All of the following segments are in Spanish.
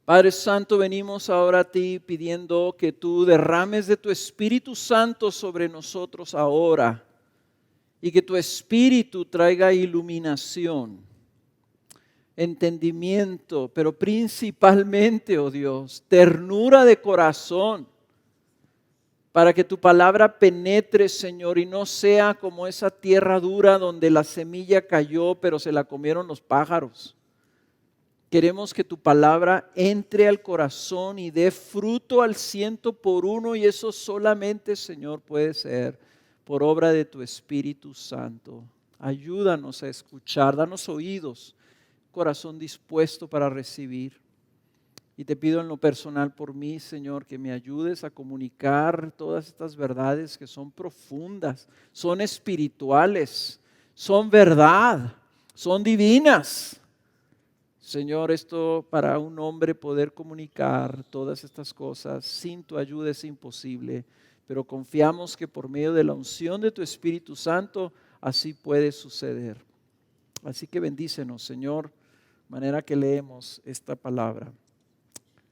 Padre Santo, venimos ahora a ti pidiendo que tú derrames de tu Espíritu Santo sobre nosotros ahora y que tu Espíritu traiga iluminación, entendimiento, pero principalmente, oh Dios, ternura de corazón, para que tu palabra penetre, Señor, y no sea como esa tierra dura donde la semilla cayó, pero se la comieron los pájaros. Queremos que tu palabra entre al corazón y dé fruto al 100 por 1, y eso solamente, Señor, puede ser por obra de tu Espíritu Santo. Ayúdanos a escuchar, danos oídos, corazón dispuesto para recibir. Y te pido en lo personal por mí, Señor, que me ayudes a comunicar todas estas verdades que son profundas, son espirituales, son verdad, son divinas. Señor, esto para un hombre poder comunicar todas estas cosas sin tu ayuda es imposible, pero confiamos que por medio de la unción de tu Espíritu Santo así puede suceder. Así que bendícenos, Señor, de manera que leemos esta palabra.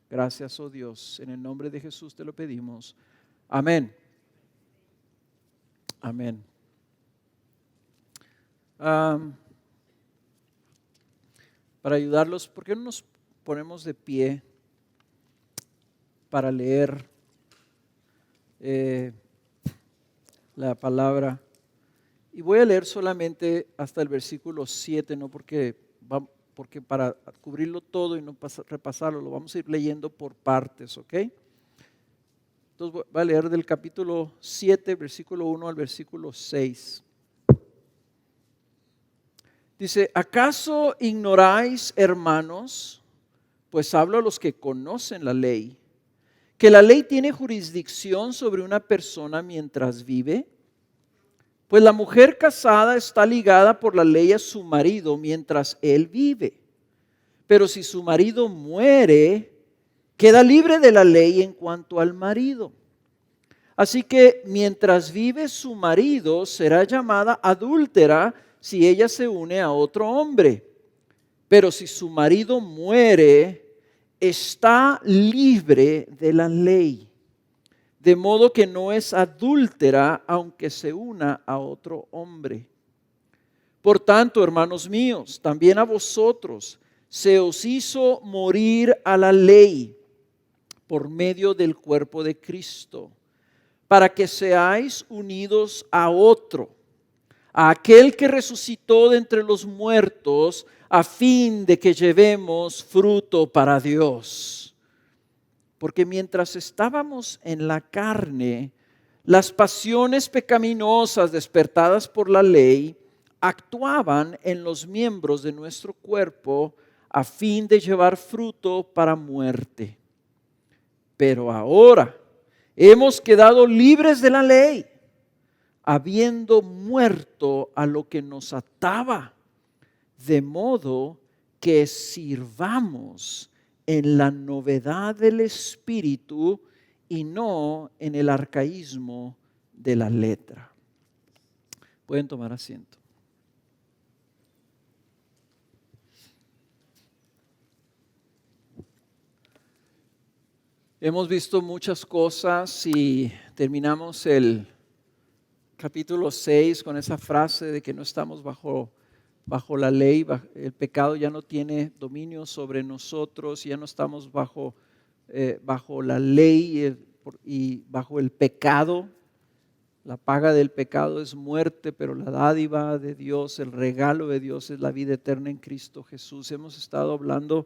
Gracias, oh Dios, en el nombre de Jesús te lo pedimos. Amén. Amén. Para ayudarlos, ¿por qué no nos ponemos de pie para leer la palabra? Y voy a leer solamente hasta el versículo 7, no porque para cubrirlo todo y no repasarlo, lo vamos a ir leyendo por partes, ¿ok? Entonces voy a leer del capítulo 7, versículo 1 al versículo 6. Dice: ¿acaso ignoráis, hermanos? Pues hablo a los que conocen la ley, que la ley tiene jurisdicción sobre una persona mientras vive. Pues la mujer casada está ligada por la ley a su marido mientras él vive. Pero si su marido muere, queda libre de la ley en cuanto al marido. Así que mientras vive su marido, será llamada adúltera si ella se une a otro hombre. Pero si su marido muere, está libre de la ley. De modo que no es adúltera aunque se una a otro hombre. Por tanto, hermanos míos, también a vosotros se os hizo morir a la ley por medio del cuerpo de Cristo, para que seáis unidos a otro, a aquel que resucitó de entre los muertos, a fin de que llevemos fruto para Dios. Porque mientras estábamos en la carne, las pasiones pecaminosas despertadas por la ley actuaban en los miembros de nuestro cuerpo a fin de llevar fruto para muerte. Pero ahora hemos quedado libres de la ley, habiendo muerto a lo que nos ataba, de modo que sirvamos en la novedad del Espíritu y no en el arcaísmo de la letra. Pueden tomar asiento. Hemos visto muchas cosas y terminamos el capítulo 6 con esa frase de que no estamos bajo la ley, el pecado ya no tiene dominio sobre nosotros, ya no estamos bajo la ley y bajo el pecado. La paga del pecado es muerte, pero la dádiva de Dios, el regalo de Dios es la vida eterna en Cristo Jesús. Hemos estado hablando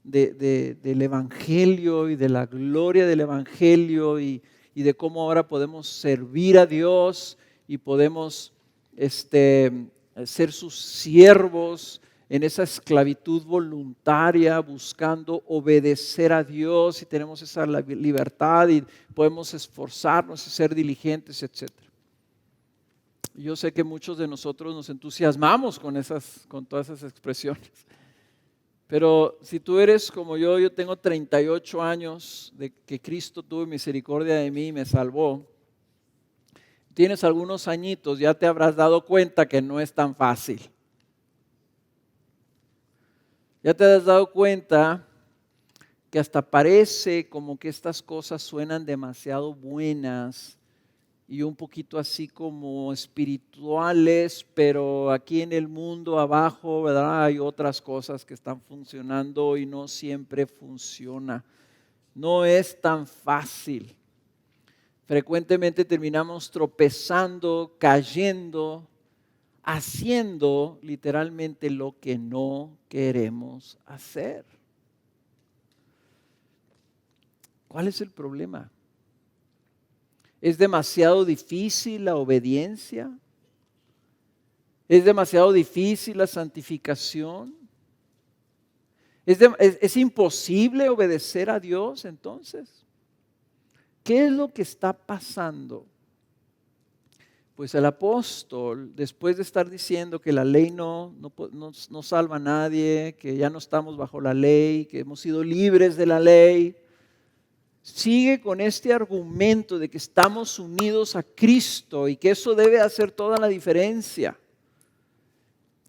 del Evangelio y de la gloria del Evangelio y de cómo ahora podemos servir a Dios y podemos ser sus siervos en esa esclavitud voluntaria, buscando obedecer a Dios, y tenemos esa libertad y podemos esforzarnos y ser diligentes, etc. Yo sé que muchos de nosotros nos entusiasmamos con todas esas expresiones. Pero si tú eres como yo tengo 38 años de que Cristo tuvo misericordia de mí y me salvó. Tienes algunos añitos, ya te habrás dado cuenta que no es tan fácil. Ya te has dado cuenta que hasta parece como que estas cosas suenan demasiado buenas y un poquito así como espirituales, pero aquí en el mundo abajo, ¿verdad? Hay otras cosas que están funcionando y no siempre funciona. No es tan fácil. Frecuentemente terminamos tropezando, cayendo, haciendo literalmente lo que no queremos hacer. ¿Cuál es el problema? ¿Es demasiado difícil la obediencia? ¿Es demasiado difícil la santificación? ¿Es imposible obedecer a Dios entonces? ¿Qué es lo que está pasando? Pues el apóstol, después de estar diciendo que la ley no salva a nadie, que ya no estamos bajo la ley, que hemos sido libres de la ley, sigue con este argumento de que estamos unidos a Cristo y que eso debe hacer toda la diferencia.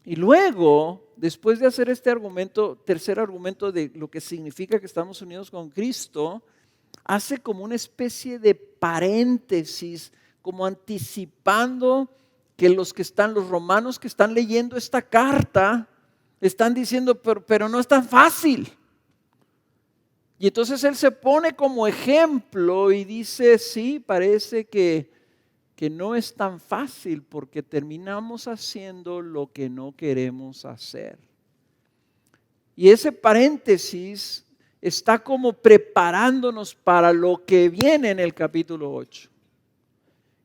Y luego, después de hacer este argumento, tercer argumento de lo que significa que estamos unidos con Cristo, hace como una especie de paréntesis, como anticipando que los romanos que están leyendo esta carta, están diciendo, pero no es tan fácil. Y entonces él se pone como ejemplo y dice, sí, parece que no es tan fácil porque terminamos haciendo lo que no queremos hacer. Y ese paréntesis está como preparándonos para lo que viene en el capítulo 8,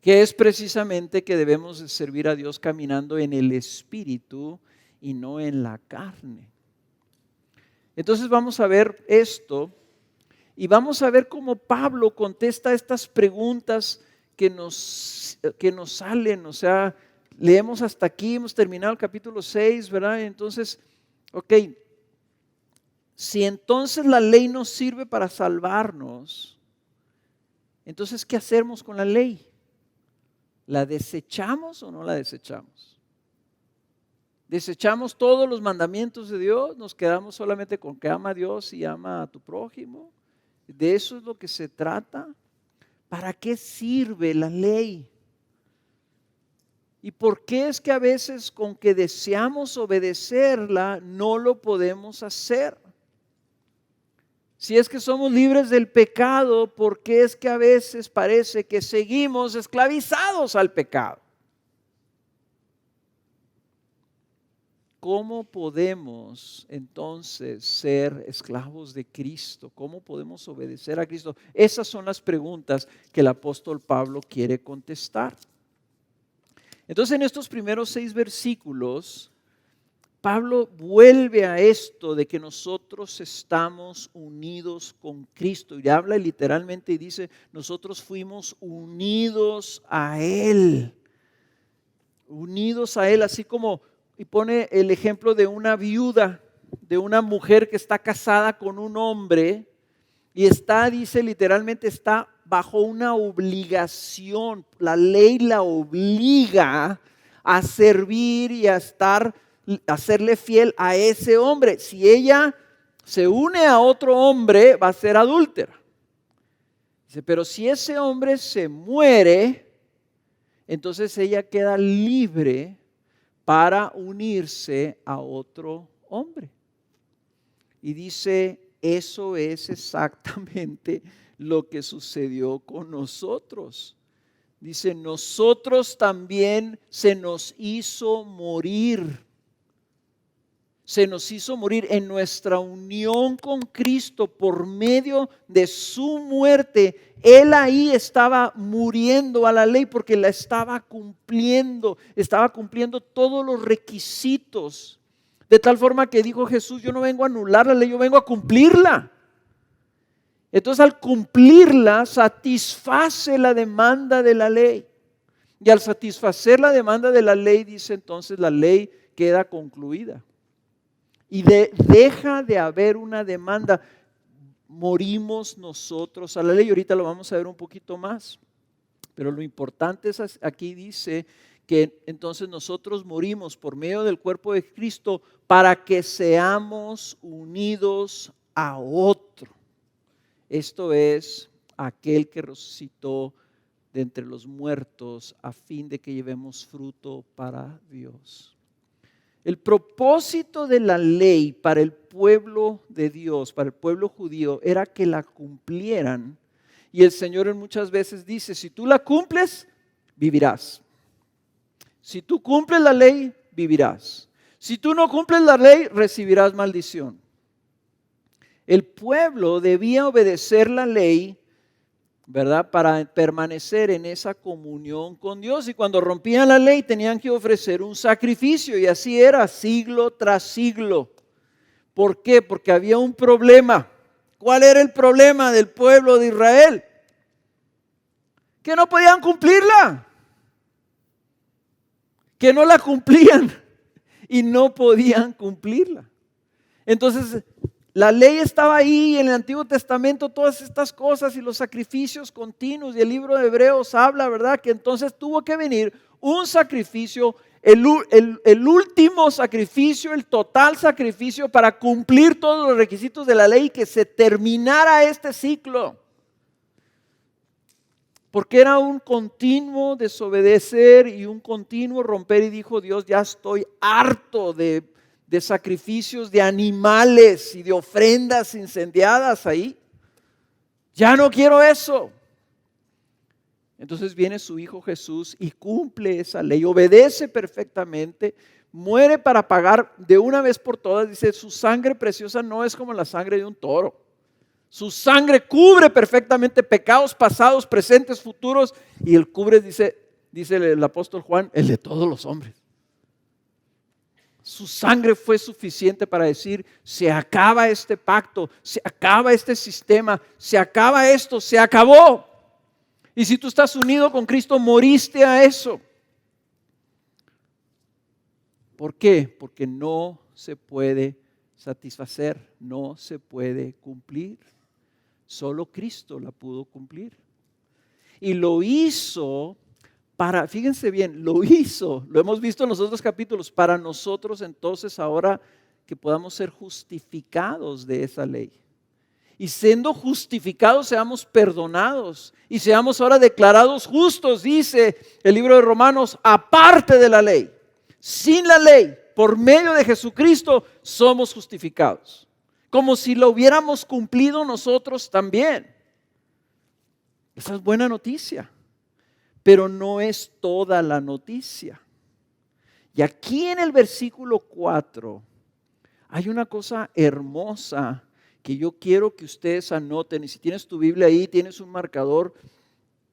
que es precisamente que debemos de servir a Dios caminando en el Espíritu y no en la carne. Entonces vamos a ver esto. Y vamos a ver cómo Pablo contesta estas preguntas que nos salen. O sea, leemos hasta aquí, hemos terminado el capítulo 6, ¿verdad? Entonces, si entonces la ley nos sirve para salvarnos, entonces, ¿qué hacemos con la ley? ¿La desechamos o no la desechamos? ¿Desechamos todos los mandamientos de Dios? ¿Nos quedamos solamente con que ama a Dios y ama a tu prójimo? ¿De eso es lo que se trata? ¿Para qué sirve la ley? ¿Y por qué es que a veces con que deseamos obedecerla no lo podemos hacer? Si es que somos libres del pecado, ¿por qué es que a veces parece que seguimos esclavizados al pecado? ¿Cómo podemos entonces ser esclavos de Cristo? ¿Cómo podemos obedecer a Cristo? Esas son las preguntas que el apóstol Pablo quiere contestar. Entonces, en estos primeros 6 versículos, Pablo vuelve a esto de que nosotros estamos unidos con Cristo. Y habla literalmente y dice, nosotros fuimos unidos a Él. Unidos a Él, así como... Y pone el ejemplo de una viuda, de una mujer que está casada con un hombre y dice literalmente, está bajo una obligación. La ley la obliga a servir y a serle fiel a ese hombre. Si ella se une a otro hombre, va a ser adúltera. Dice, pero si ese hombre se muere, entonces ella queda libre para unirse a otro hombre. Y dice, eso es exactamente lo que sucedió con nosotros. Dice, nosotros también se nos hizo morir. Se nos hizo morir en nuestra unión con Cristo por medio de su muerte. Él ahí estaba muriendo a la ley porque la estaba cumpliendo todos los requisitos. De tal forma que dijo Jesús, yo no vengo a anular la ley, yo vengo a cumplirla. Entonces al cumplirla satisface la demanda de la ley. Y al satisfacer la demanda de la ley, dice entonces la ley queda concluida. Y deja de haber una demanda. Morimos nosotros a la ley. Ahorita lo vamos a ver un poquito más. Pero lo importante es, aquí dice que entonces nosotros morimos por medio del cuerpo de Cristo para que seamos unidos a otro. Esto es aquel que resucitó de entre los muertos a fin de que llevemos fruto para Dios. El propósito de la ley para el pueblo de Dios, para el pueblo judío, era que la cumplieran. Y el Señor muchas veces dice, si tú la cumples, vivirás. Si tú cumples la ley, vivirás. Si tú no cumples la ley, recibirás maldición. El pueblo debía obedecer la ley, ¿verdad? Para permanecer en esa comunión con Dios. Y cuando rompían la ley tenían que ofrecer un sacrificio. Y así era siglo tras siglo. ¿Por qué? Porque había un problema. ¿Cuál era el problema del pueblo de Israel? Que no podían cumplirla. Que no la cumplían. Y no podían cumplirla. Entonces, la ley estaba ahí en el Antiguo Testamento, todas estas cosas y los sacrificios continuos. Y el libro de Hebreos habla, ¿verdad? Que entonces tuvo que venir un sacrificio, el último sacrificio, el total sacrificio para cumplir todos los requisitos de la ley y que se terminara este ciclo. Porque era un continuo desobedecer y un continuo romper. Y dijo Dios, ya estoy harto de sacrificios de animales y de ofrendas incendiadas ahí. Ya no quiero eso. Entonces viene su Hijo Jesús y cumple esa ley, obedece perfectamente, muere para pagar de una vez por todas. Dice, su sangre preciosa no es como la sangre de un toro. Su sangre cubre perfectamente pecados pasados, presentes, futuros. Y el cubre, dice el apóstol Juan, el de todos los hombres. Su sangre fue suficiente para decir, se acaba este pacto, se acaba este sistema, se acaba esto, se acabó. Y si tú estás unido con Cristo, moriste a eso. ¿Por qué? Porque no se puede satisfacer, no se puede cumplir. Solo Cristo la pudo cumplir. Y lo hizo fíjense bien, lo hemos visto en los otros capítulos, para nosotros entonces ahora que podamos ser justificados de esa ley. Y siendo justificados seamos perdonados y seamos ahora declarados justos, dice el libro de Romanos, aparte de la ley, sin la ley, por medio de Jesucristo somos justificados. Como si lo hubiéramos cumplido nosotros también. Esa es buena noticia. Pero no es toda la noticia. Y aquí en el versículo 4 hay una cosa hermosa que yo quiero que ustedes anoten. Y si tienes tu Biblia ahí, tienes un marcador,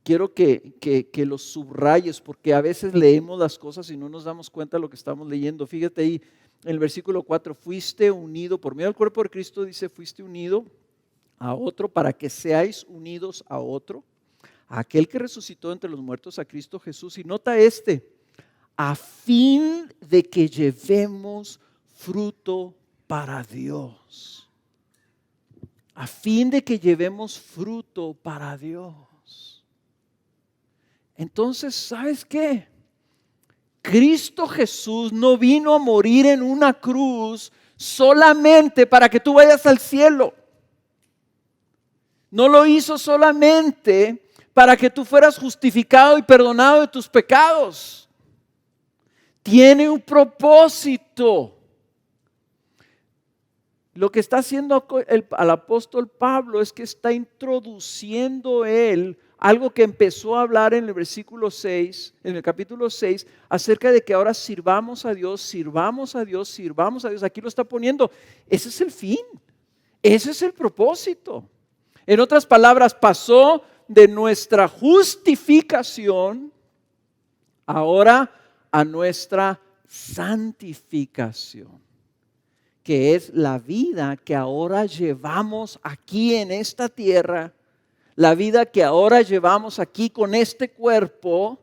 quiero que lo subrayes, porque a veces leemos las cosas y no nos damos cuenta de lo que estamos leyendo. Fíjate ahí en el versículo 4, fuiste unido, por medio del cuerpo de Cristo dice, fuiste unido a otro para que seáis unidos a otro. Aquel que resucitó entre los muertos, a Cristo Jesús. Y nota a fin de que llevemos fruto para Dios. A fin de que llevemos fruto para Dios. Entonces, ¿sabes qué? Cristo Jesús no vino a morir en una cruz solamente para que tú vayas al cielo. No lo hizo solamente para que tú fueras justificado y perdonado de tus pecados. Tiene un propósito. Lo que está haciendo al apóstol Pablo es que está introduciendo él algo que empezó a hablar en el versículo 6, en el capítulo 6, acerca de que ahora sirvamos a Dios, sirvamos a Dios, sirvamos a Dios. Aquí lo está poniendo. Ese es el fin. Ese es el propósito. En otras palabras, pasó de nuestra justificación ahora a nuestra santificación, que es la vida que ahora llevamos aquí en esta tierra, la vida que ahora llevamos aquí con este cuerpo.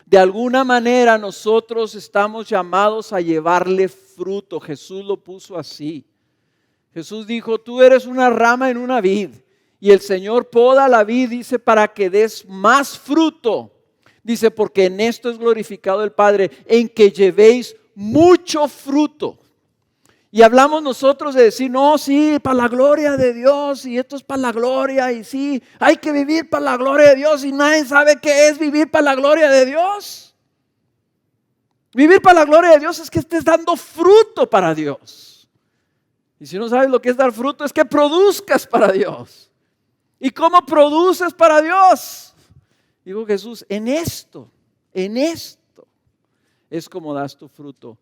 De alguna manera nosotros estamos llamados a llevarle fruto. Jesús lo puso así. Jesús dijo, tú eres una rama en una vid. Y el Señor poda la vid, dice, para que des más fruto. Dice, porque en esto es glorificado el Padre, en que llevéis mucho fruto. Y hablamos nosotros de decir, no, sí, para la gloria de Dios, y esto es para la gloria, y sí, hay que vivir para la gloria de Dios, y nadie sabe qué es vivir para la gloria de Dios. Vivir para la gloria de Dios es que estés dando fruto para Dios. Y si no sabes lo que es dar fruto, es que produzcas para Dios. ¿Y cómo produces para Dios? Digo Jesús, en esto es como das tu fruto,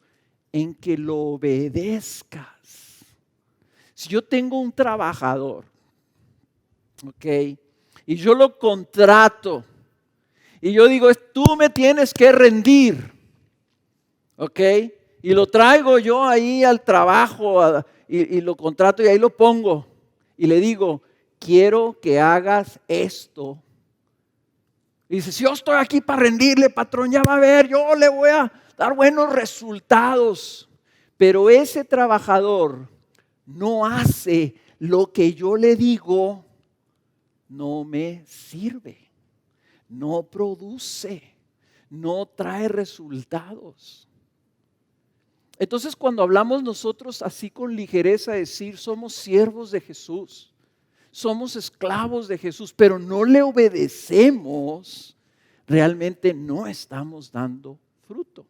en que lo obedezcas. Si yo tengo un trabajador, ok, y yo lo contrato, y yo digo, tú me tienes que rendir, ok, y lo traigo yo ahí al trabajo y lo contrato y ahí lo pongo, y le digo, quiero que hagas esto. Y dice, si yo estoy aquí para rendirle, patrón, ya va a ver, yo le voy a dar buenos resultados. Pero ese trabajador no hace lo que yo le digo, no me sirve, no produce, no trae resultados. Entonces, cuando hablamos nosotros así con ligereza, decir somos siervos de Jesús, somos esclavos de Jesús, pero no le obedecemos, realmente no estamos dando fruto.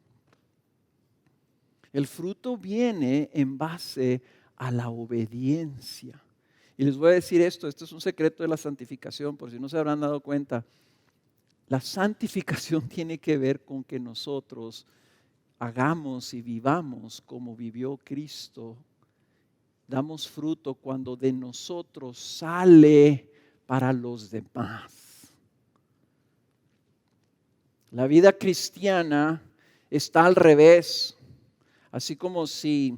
El fruto viene en base a la obediencia. Y les voy a decir esto es un secreto de la santificación, por si no se habrán dado cuenta. La santificación tiene que ver con que nosotros hagamos y vivamos como vivió Cristo. Damos fruto cuando de nosotros sale para los demás. La vida cristiana está al revés. Así como si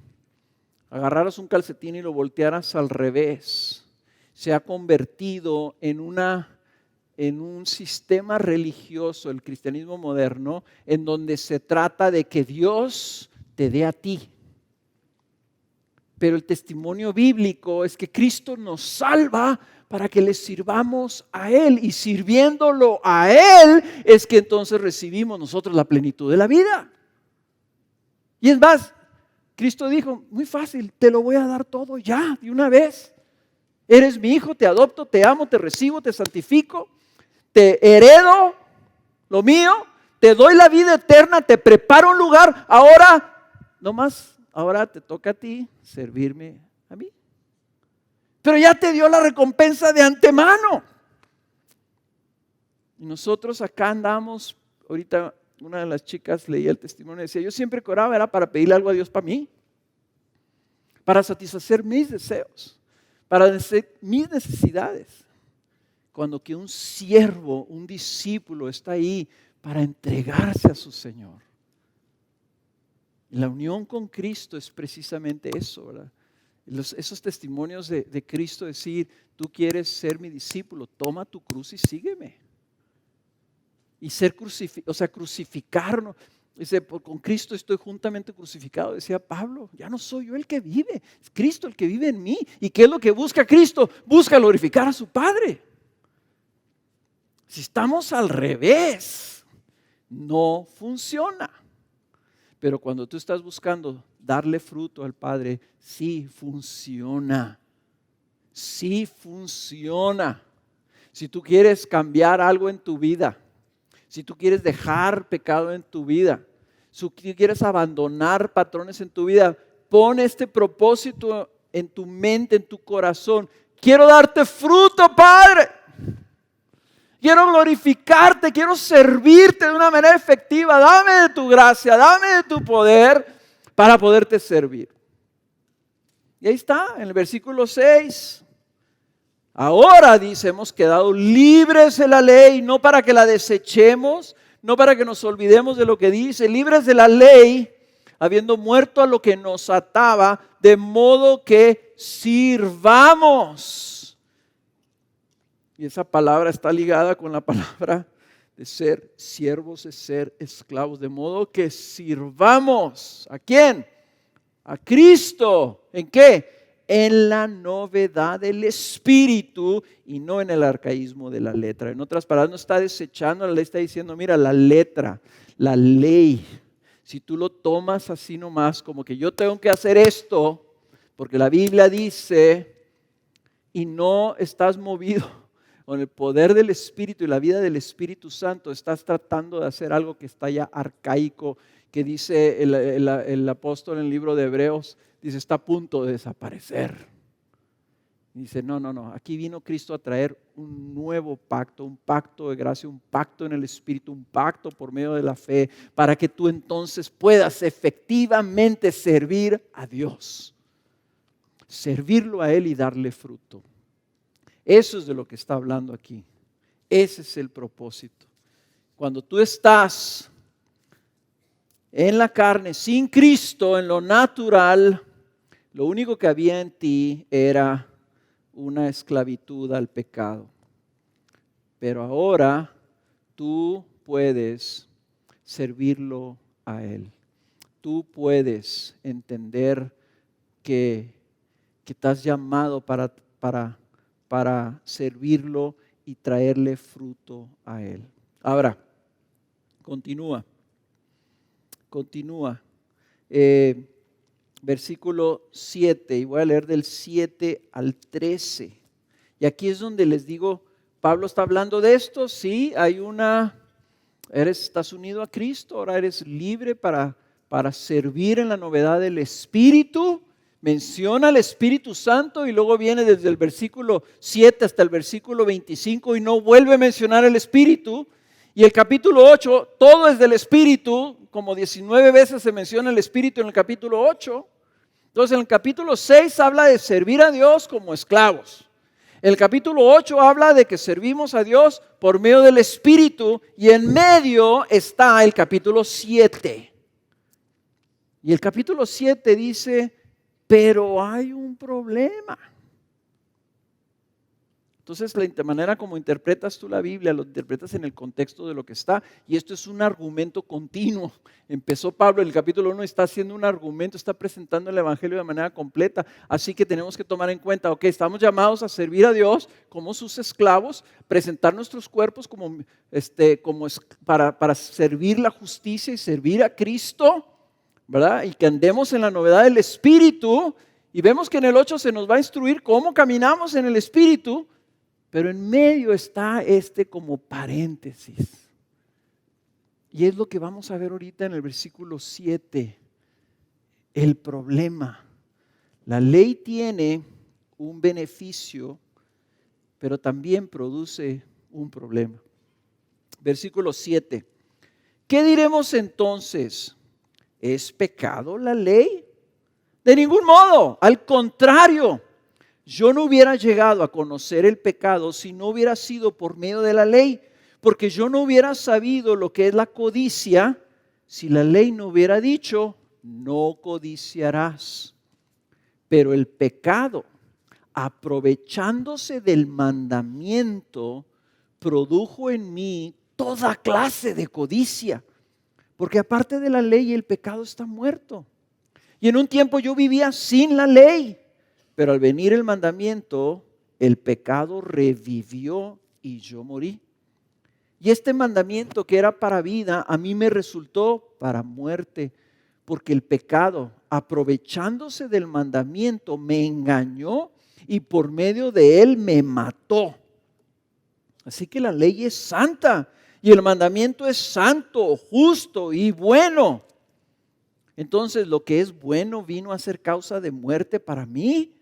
agarraras un calcetín y lo voltearas al revés. Se ha convertido en un sistema religioso, el cristianismo moderno, en donde se trata de que Dios te dé a ti. Pero el testimonio bíblico es que Cristo nos salva para que le sirvamos a Él. Y sirviéndolo a Él es que entonces recibimos nosotros la plenitud de la vida. Y es más, Cristo dijo, muy fácil, te lo voy a dar todo ya, de una vez. Eres mi hijo, te adopto, te amo, te recibo, te santifico, te heredo lo mío, te doy la vida eterna, te preparo un lugar. Ahora te toca a ti servirme a mí. Pero ya te dio la recompensa de antemano. Y nosotros acá andamos, ahorita una de las chicas leía el testimonio y decía, yo siempre que oraba era para pedirle algo a Dios para mí, para satisfacer mis deseos, para mis necesidades. Cuando que un siervo, un discípulo está ahí para entregarse a su Señor. Y la unión con Cristo es precisamente eso, ¿verdad? Esos testimonios de Cristo, decir, tú quieres ser mi discípulo, toma tu cruz y sígueme. Y ser crucificarnos. Dice, con Cristo estoy juntamente crucificado, decía Pablo. Ya no soy yo el que vive, es Cristo el que vive en mí. ¿Y qué es lo que busca Cristo? Busca glorificar a su Padre. Si estamos al revés, no funciona. Pero cuando tú estás buscando darle fruto al Padre, sí funciona. Sí funciona. Si tú quieres cambiar algo en tu vida, si tú quieres dejar pecado en tu vida, si tú quieres abandonar patrones en tu vida, pon este propósito en tu mente, en tu corazón. Quiero darte fruto, Padre. Quiero glorificarte, quiero servirte de una manera efectiva. Dame de tu gracia, dame de tu poder para poderte servir. Y ahí está, en el versículo 6. Ahora, dice, hemos quedado libres de la ley, no para que la desechemos, no para que nos olvidemos de lo que dice, libres de la ley, habiendo muerto a lo que nos ataba, de modo que sirvamos. Y esa palabra está ligada con la palabra de ser siervos, de ser esclavos, de modo que sirvamos. ¿A quién? A Cristo. ¿En qué? En la novedad del Espíritu y no en el arcaísmo de la letra. En otras palabras, no está desechando la ley, está diciendo, mira, la letra, la ley, si tú lo tomas así nomás, como que yo tengo que hacer esto, Porque la Biblia dice, y no estás movido con el poder del Espíritu y la vida del Espíritu Santo, estás tratando de hacer algo que está ya arcaico, que dice el apóstol en el libro de Hebreos, dice, está a punto de desaparecer. Dice, no, aquí vino Cristo a traer un nuevo pacto, un pacto de gracia, un pacto en el Espíritu, un pacto por medio de la fe, para que tú entonces puedas efectivamente servir a Dios, servirlo a Él y darle fruto. Eso es de lo que está hablando aquí. Ese es el propósito. Cuando tú estás en la carne, sin Cristo, en lo natural, lo único que había en ti era una esclavitud al pecado. Pero ahora tú puedes servirlo a Él. Tú puedes entender que estás llamado para servirlo y traerle fruto a Él. Ahora, continúa. Versículo 7, y voy a leer del 7 al 13. Y aquí es donde les digo, Pablo está hablando de esto, sí, estás unido a Cristo, ahora eres libre para servir en la novedad del Espíritu. Menciona al Espíritu Santo y luego viene desde el versículo 7 hasta el versículo 25 y no vuelve a mencionar el Espíritu. Y el capítulo 8, todo es del Espíritu, como 19 veces se menciona el Espíritu en el capítulo 8. Entonces en el capítulo 6 habla de servir a Dios como esclavos. El capítulo 8 habla de que servimos a Dios por medio del Espíritu y en medio está el capítulo 7. Y el capítulo 7 dice, pero hay un problema. Entonces la manera como interpretas tú la Biblia, lo interpretas en el contexto de lo que está. Y esto es un argumento continuo. Empezó Pablo en el capítulo 1, está haciendo un argumento, está presentando el Evangelio de manera completa. Así que tenemos que tomar en cuenta, estamos llamados a servir a Dios como sus esclavos, presentar nuestros cuerpos para servir la justicia y servir a Cristo, ¿verdad? Y que andemos en la novedad del Espíritu. Y vemos que en el 8 se nos va a instruir cómo caminamos en el Espíritu. Pero en medio está como paréntesis. Y es lo que vamos a ver ahorita en el versículo 7. El problema. La ley tiene un beneficio, pero también produce un problema. Versículo 7. ¿Qué diremos entonces? ¿Es pecado la ley? De ningún modo, al contrario. Yo no hubiera llegado a conocer el pecado si no hubiera sido por medio de la ley, porque yo no hubiera sabido lo que es la codicia si la ley no hubiera dicho, no codiciarás. Pero el pecado, aprovechándose del mandamiento, produjo en mí toda clase de codicia, porque aparte de la ley el pecado está muerto. Y en un tiempo yo vivía sin la ley. Pero al venir el mandamiento, el pecado revivió y yo morí. Y este mandamiento que era para vida, a mí me resultó para muerte, porque el pecado, aprovechándose del mandamiento, me engañó y por medio de él me mató. Así que la ley es santa y el mandamiento es santo, justo y bueno. Entonces, ¿lo que es bueno vino a ser causa de muerte para mí?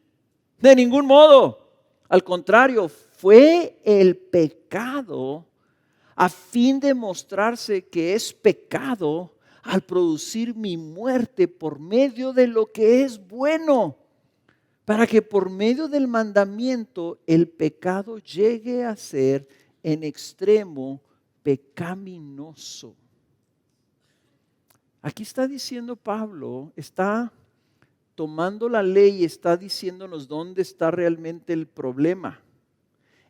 De ningún modo. Al contrario, fue el pecado a fin de mostrarse que es pecado al producir mi muerte por medio de lo que es bueno, para que por medio del mandamiento el pecado llegue a ser en extremo pecaminoso. Aquí está diciendo Pablo, está tomando la ley y está diciéndonos dónde está realmente el problema.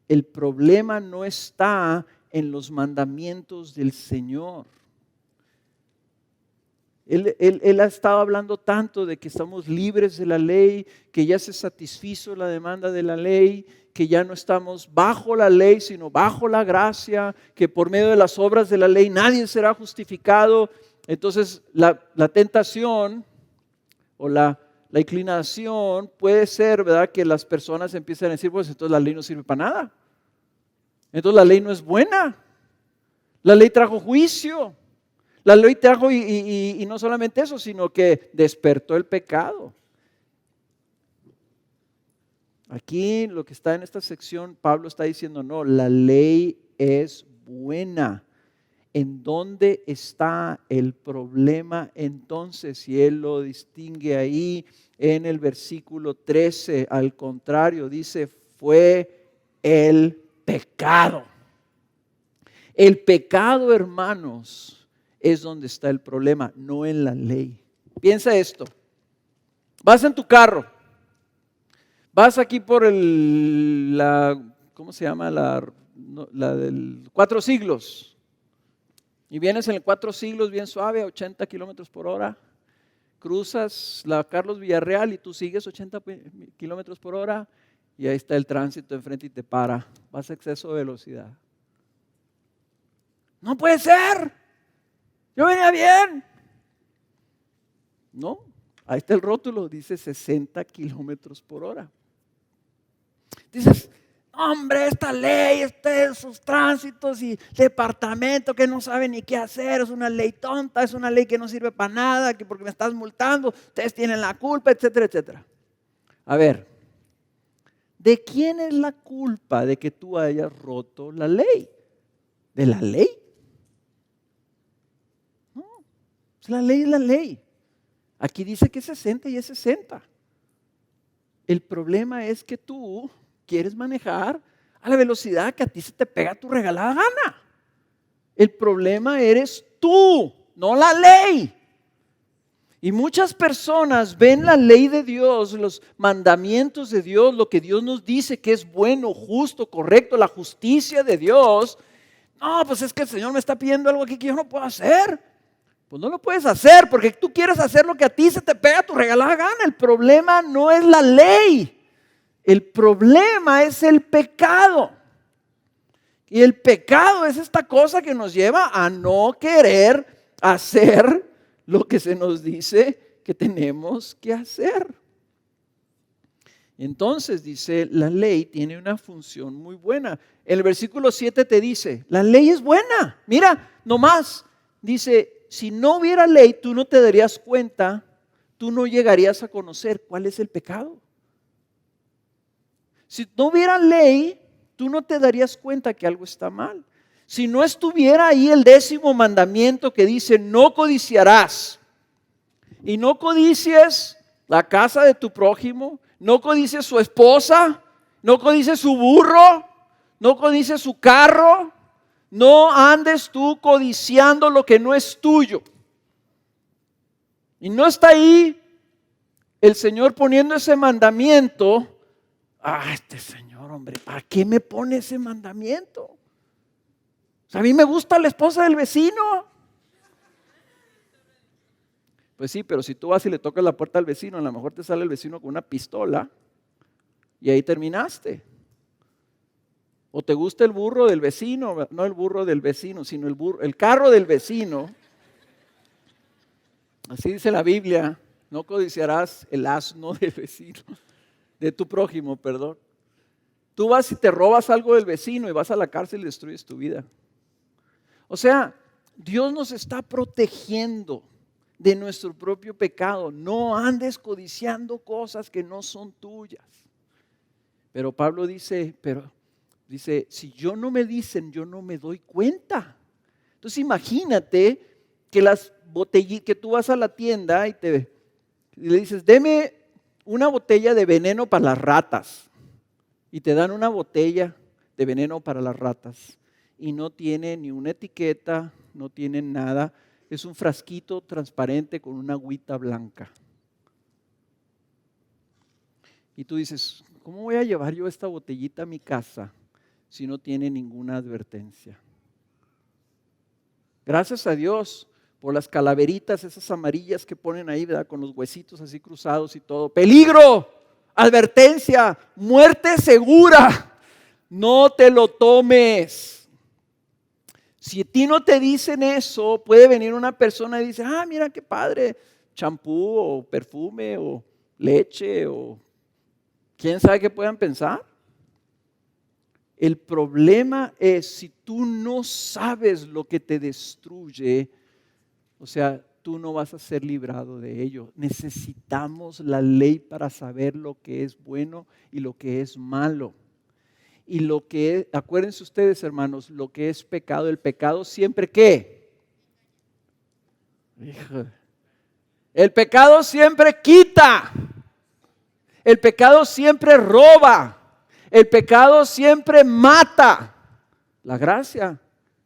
El problema no está en los mandamientos del Señor. Él ha estado hablando tanto de que estamos libres de la ley, que ya se satisfizo la demanda de la ley, que ya no estamos bajo la ley, sino bajo la gracia, que por medio de las obras de la ley nadie será justificado. Entonces la tentación o la la inclinación puede ser, ¿verdad?, que las personas empiecen a decir, pues entonces la ley no sirve para nada. Entonces la ley no es buena. La ley trajo juicio. La ley trajo y no solamente eso, sino que despertó el pecado. Aquí lo que está en esta sección, Pablo está diciendo, no, la ley es buena. ¿En dónde está el problema entonces? Si él lo distingue ahí en el versículo 13, al contrario, dice, fue el pecado. El pecado, hermanos, es donde está el problema, no en la ley. Piensa esto. Vas en tu carro. Vas aquí por ¿cómo se llama? La del 4 siglos. Y vienes en el 4 siglos bien suave, a 80 kilómetros por hora. Cruzas la Carlos Villarreal y tú sigues 80 kilómetros por hora. Y ahí está el tránsito enfrente y te para. Vas a exceso de velocidad. No puede ser. Yo venía bien. No, ahí está el rótulo, dice 60 kilómetros por hora. Dices, hombre, esta ley, esos tránsitos y departamento que no sabe ni qué hacer, es una ley tonta, es una ley que no sirve para nada, que porque me estás multando, ustedes tienen la culpa, etcétera, etcétera. A ver, ¿de quién es la culpa de que tú hayas roto la ley? ¿De la ley? No, la ley es la ley. Aquí dice que es 60 y es 60. El problema es que tú quieres manejar a la velocidad que a ti se te pega tu regalada gana. El problema eres tú, no la ley. Y muchas personas ven la ley de Dios, los mandamientos de Dios, lo que Dios nos dice que es bueno, justo, correcto, la justicia de Dios. No, pues es que el Señor me está pidiendo algo aquí que yo no puedo hacer. Pues no lo puedes hacer porque tú quieres hacer lo que a ti se te pega tu regalada gana. El problema no es la ley. El problema es el pecado. Y el pecado es esta cosa que nos lleva a no querer hacer lo que se nos dice que tenemos que hacer. Entonces dice, la ley tiene una función muy buena. El versículo 7 te dice, la ley es buena. Mira, nomás, dice, si no hubiera ley, tú no te darías cuenta, tú no llegarías a conocer cuál es el pecado. Si no hubiera ley, tú no te darías cuenta que algo está mal. Si no estuviera ahí el 10º mandamiento que dice, no codiciarás. Y no codicies la casa de tu prójimo, no codicies su esposa, no codicies su burro, no codicies su carro. No andes tú codiciando lo que no es tuyo. Y no está ahí el Señor poniendo ese mandamiento. Este Señor, hombre, ¿para qué me pone ese mandamiento? O sea, a mí me gusta la esposa del vecino. Pues sí, pero si tú vas y le tocas la puerta al vecino, a lo mejor te sale el vecino con una pistola y ahí terminaste. O te gusta el burro del vecino, no el burro del vecino, sino el carro del vecino. Así dice la Biblia, no codiciarás el asno del vecino, de tu prójimo, perdón. Tú vas y te robas algo del vecino y vas a la cárcel y destruyes tu vida. O sea, Dios nos está protegiendo de nuestro propio pecado. No andes codiciando cosas que no son tuyas. Pero Pablo dice, si yo no me dicen, yo no me doy cuenta. Entonces imagínate que las botellitas, que tú vas a la tienda y le dices, deme una botella de veneno para las ratas. Y te dan una botella de veneno para las ratas. Y no tiene ni una etiqueta, no tiene nada. Es un frasquito transparente con una agüita blanca. Y tú dices, ¿cómo voy a llevar yo esta botellita a mi casa si no tiene ninguna advertencia? Gracias a Dios por las calaveritas, esas amarillas que ponen ahí, ¿verdad? Con los huesitos así cruzados y todo. ¡Peligro! Advertencia, muerte segura. No te lo tomes. Si a ti no te dicen eso, puede venir una persona y dice, mira qué padre, champú o perfume o leche o quién sabe qué puedan pensar. El problema es si tú no sabes lo que te destruye, o sea, tú no vas a ser librado de ello. Necesitamos la ley para saber lo que es bueno y lo que es malo. Y lo que es, acuérdense ustedes, hermanos, lo que es pecado, el pecado siempre ¿qué? El pecado siempre quita. El pecado siempre roba. El pecado siempre mata. La gracia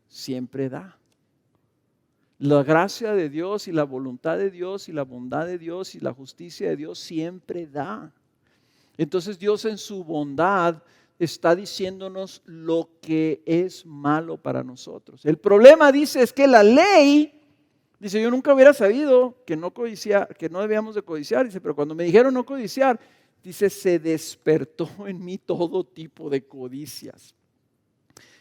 siempre da. La gracia de Dios y la voluntad de Dios y la bondad de Dios y la justicia de Dios siempre da. Entonces Dios en su bondad está diciéndonos lo que es malo para nosotros. El problema, dice, es que la ley, dice, yo nunca hubiera sabido que no debíamos de codiciar, dice, pero cuando me dijeron no codiciar, dice, se despertó en mí todo tipo de codicias.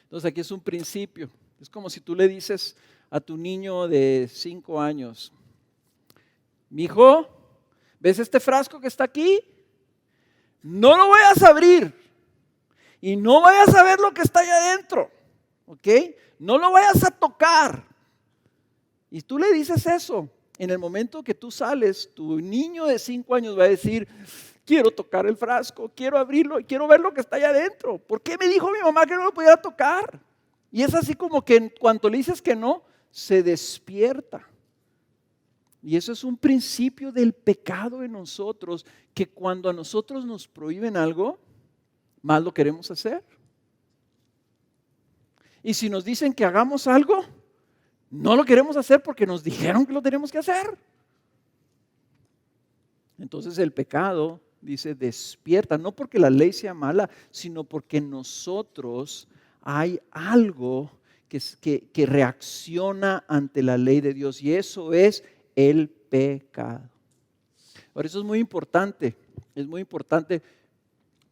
Entonces aquí es un principio. Es como si tú le dices a tu niño de 5 años, mijo, ¿ves este frasco que está aquí? No lo vayas a abrir y no vayas a ver lo que está allá adentro, ¿ok? No lo vayas a tocar. Y tú le dices eso. En el momento que tú sales, tu niño de 5 años va a decir, quiero tocar el frasco, quiero abrirlo y quiero ver lo que está allá adentro. ¿Por qué me dijo mi mamá que no lo pudiera tocar? Y es así como que en cuanto le dices que no, se despierta. Y eso es un principio del pecado en nosotros, que cuando a nosotros nos prohíben algo, más lo queremos hacer. Y si nos dicen que hagamos algo, no lo queremos hacer porque nos dijeron que lo tenemos que hacer. Entonces el pecado, dice, despierta, no porque la ley sea mala, sino porque en nosotros hay algo que reacciona ante la ley de Dios, y eso es el pecado. Por eso es muy importante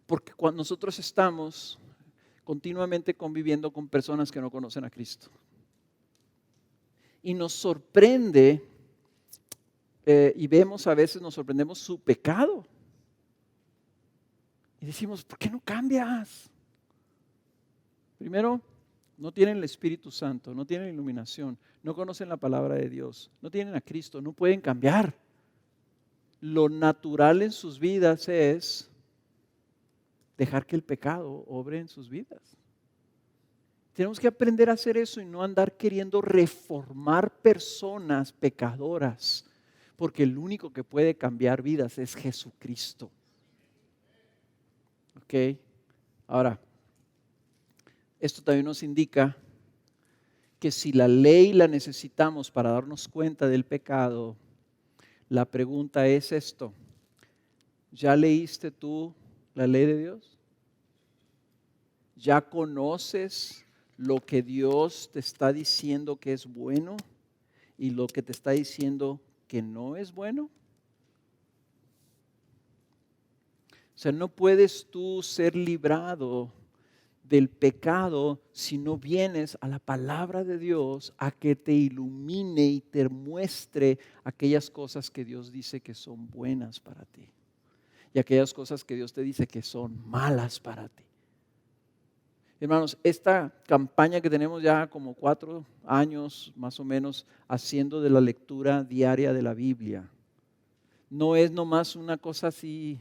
porque cuando nosotros estamos continuamente conviviendo con personas que no conocen a Cristo y nos sorprende y vemos a veces, nos sorprendemos su pecado y decimos, ¿por qué no cambias? Primero, no tienen el Espíritu Santo, no tienen iluminación, no conocen la palabra de Dios, no tienen a Cristo, no pueden cambiar. Lo natural en sus vidas es dejar que el pecado obre en sus vidas. Tenemos que aprender a hacer eso y no andar queriendo reformar personas pecadoras, porque el único que puede cambiar vidas es Jesucristo. ¿Ok? Ahora, esto también nos indica que si la ley la necesitamos para darnos cuenta del pecado, la pregunta es esto: ¿ya leíste tú la ley de Dios? ¿Ya conoces lo que Dios te está diciendo que es bueno y lo que te está diciendo que no es bueno? O sea, no puedes tú ser librado del pecado si no vienes a la palabra de Dios a que te ilumine y te muestre aquellas cosas que Dios dice que son buenas para ti y aquellas cosas que Dios te dice que son malas para ti. Hermanos, esta campaña que tenemos ya como 4 años más o menos haciendo de la lectura diaria de la Biblia, no es nomás una cosa así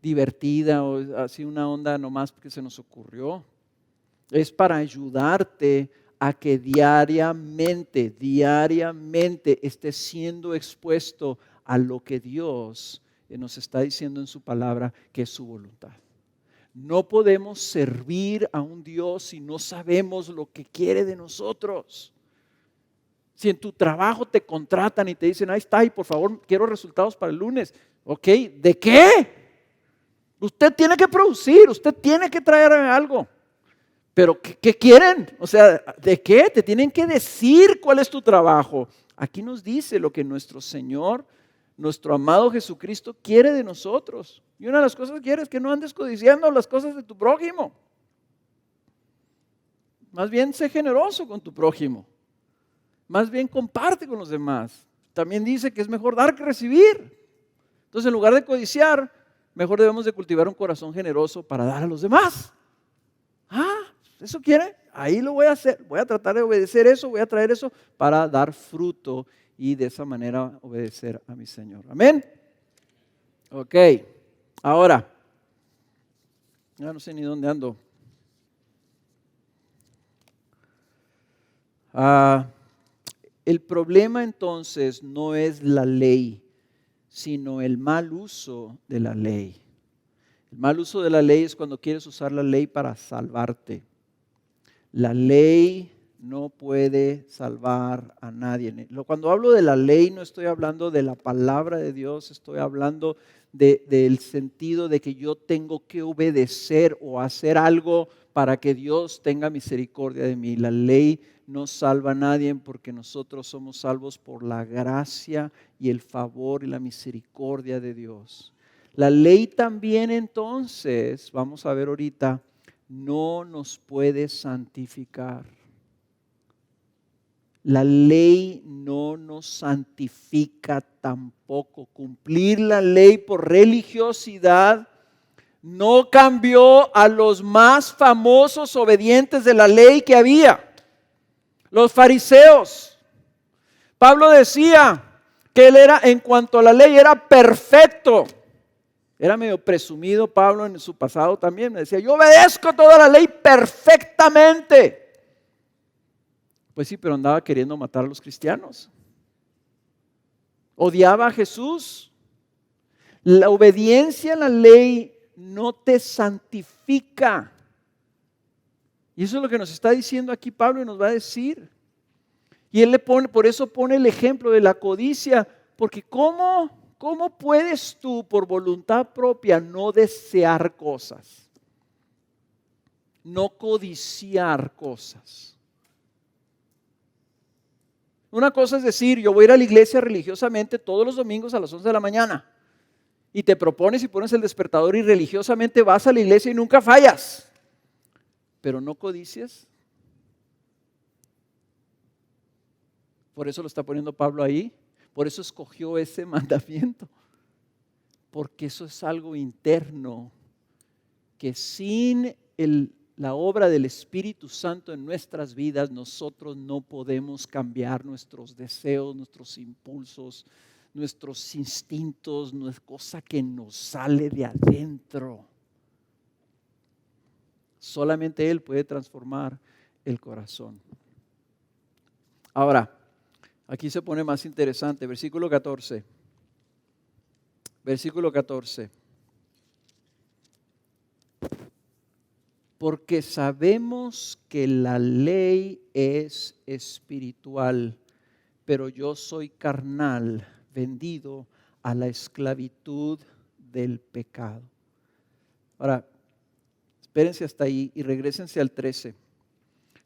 divertida o así una onda nomás porque se nos ocurrió. Es para ayudarte a que diariamente estés siendo expuesto a lo que Dios nos está diciendo en su palabra que es su voluntad. No podemos servir a un Dios si no sabemos lo que quiere de nosotros. Si en tu trabajo te contratan y te dicen, ahí está, y por favor quiero resultados para el lunes. Ok, ¿de qué? Usted tiene que producir, usted tiene que traer algo. Pero ¿qué quieren? O sea, ¿de qué? Te tienen que decir cuál es tu trabajo. Aquí nos dice lo que nuestro Señor, nuestro amado Jesucristo quiere de nosotros. Y una de las cosas que quiere es que no andes codiciando las cosas de tu prójimo. Más bien sé generoso con tu prójimo. Más bien comparte con los demás. También dice que es mejor dar que recibir. Entonces, en lugar de codiciar, mejor debemos de cultivar un corazón generoso para dar a los demás. ¿Eso quiere? Ahí lo voy a hacer. Voy a tratar de obedecer eso, voy a traer eso para dar fruto y de esa manera obedecer a mi Señor. Amén. Ok, ahora, ya no sé ni dónde ando. El problema entonces no es la ley, sino el mal uso de la ley. El mal uso de la ley es cuando quieres usar la ley para salvarte. La ley no puede salvar a nadie. Cuando hablo de la ley no estoy hablando de la palabra de Dios, estoy hablando del sentido de que yo tengo que obedecer o hacer algo para que Dios tenga misericordia de mí. La ley no salva a nadie porque nosotros somos salvos por la gracia y el favor y la misericordia de Dios. La ley también entonces, vamos a ver ahorita, no nos puede santificar. La ley no nos santifica tampoco. Cumplir la ley por religiosidad no cambió a los más famosos obedientes de la ley que había, los fariseos. Pablo decía que él era, en cuanto a la ley, era perfecto. Era medio presumido Pablo en su pasado también. Me decía, yo obedezco toda la ley perfectamente. Pues sí, pero andaba queriendo matar a los cristianos. Odiaba a Jesús. La obediencia a la ley no te santifica. Y eso es lo que nos está diciendo aquí Pablo y nos va a decir. Y él por eso pone el ejemplo de la codicia, porque ¿cómo puedes tú por voluntad propia no desear cosas? No codiciar cosas. Una cosa es decir, yo voy a ir a la iglesia religiosamente todos los domingos a las 11 de la mañana. Y te propones y pones el despertador y religiosamente vas a la iglesia y nunca fallas. Pero no codicias. Por eso lo está poniendo Pablo ahí. Por eso escogió ese mandamiento. Porque eso es algo interno que sin la obra del Espíritu Santo en nuestras vidas, nosotros no podemos cambiar nuestros deseos, nuestros impulsos, nuestros instintos, no es cosa que nos sale de adentro. Solamente Él puede transformar el corazón. Ahora, aquí se pone más interesante, versículo 14. Versículo 14. Porque sabemos que la ley es espiritual, pero yo soy carnal, vendido a la esclavitud del pecado. Ahora, espérense hasta ahí y regrésense al 13.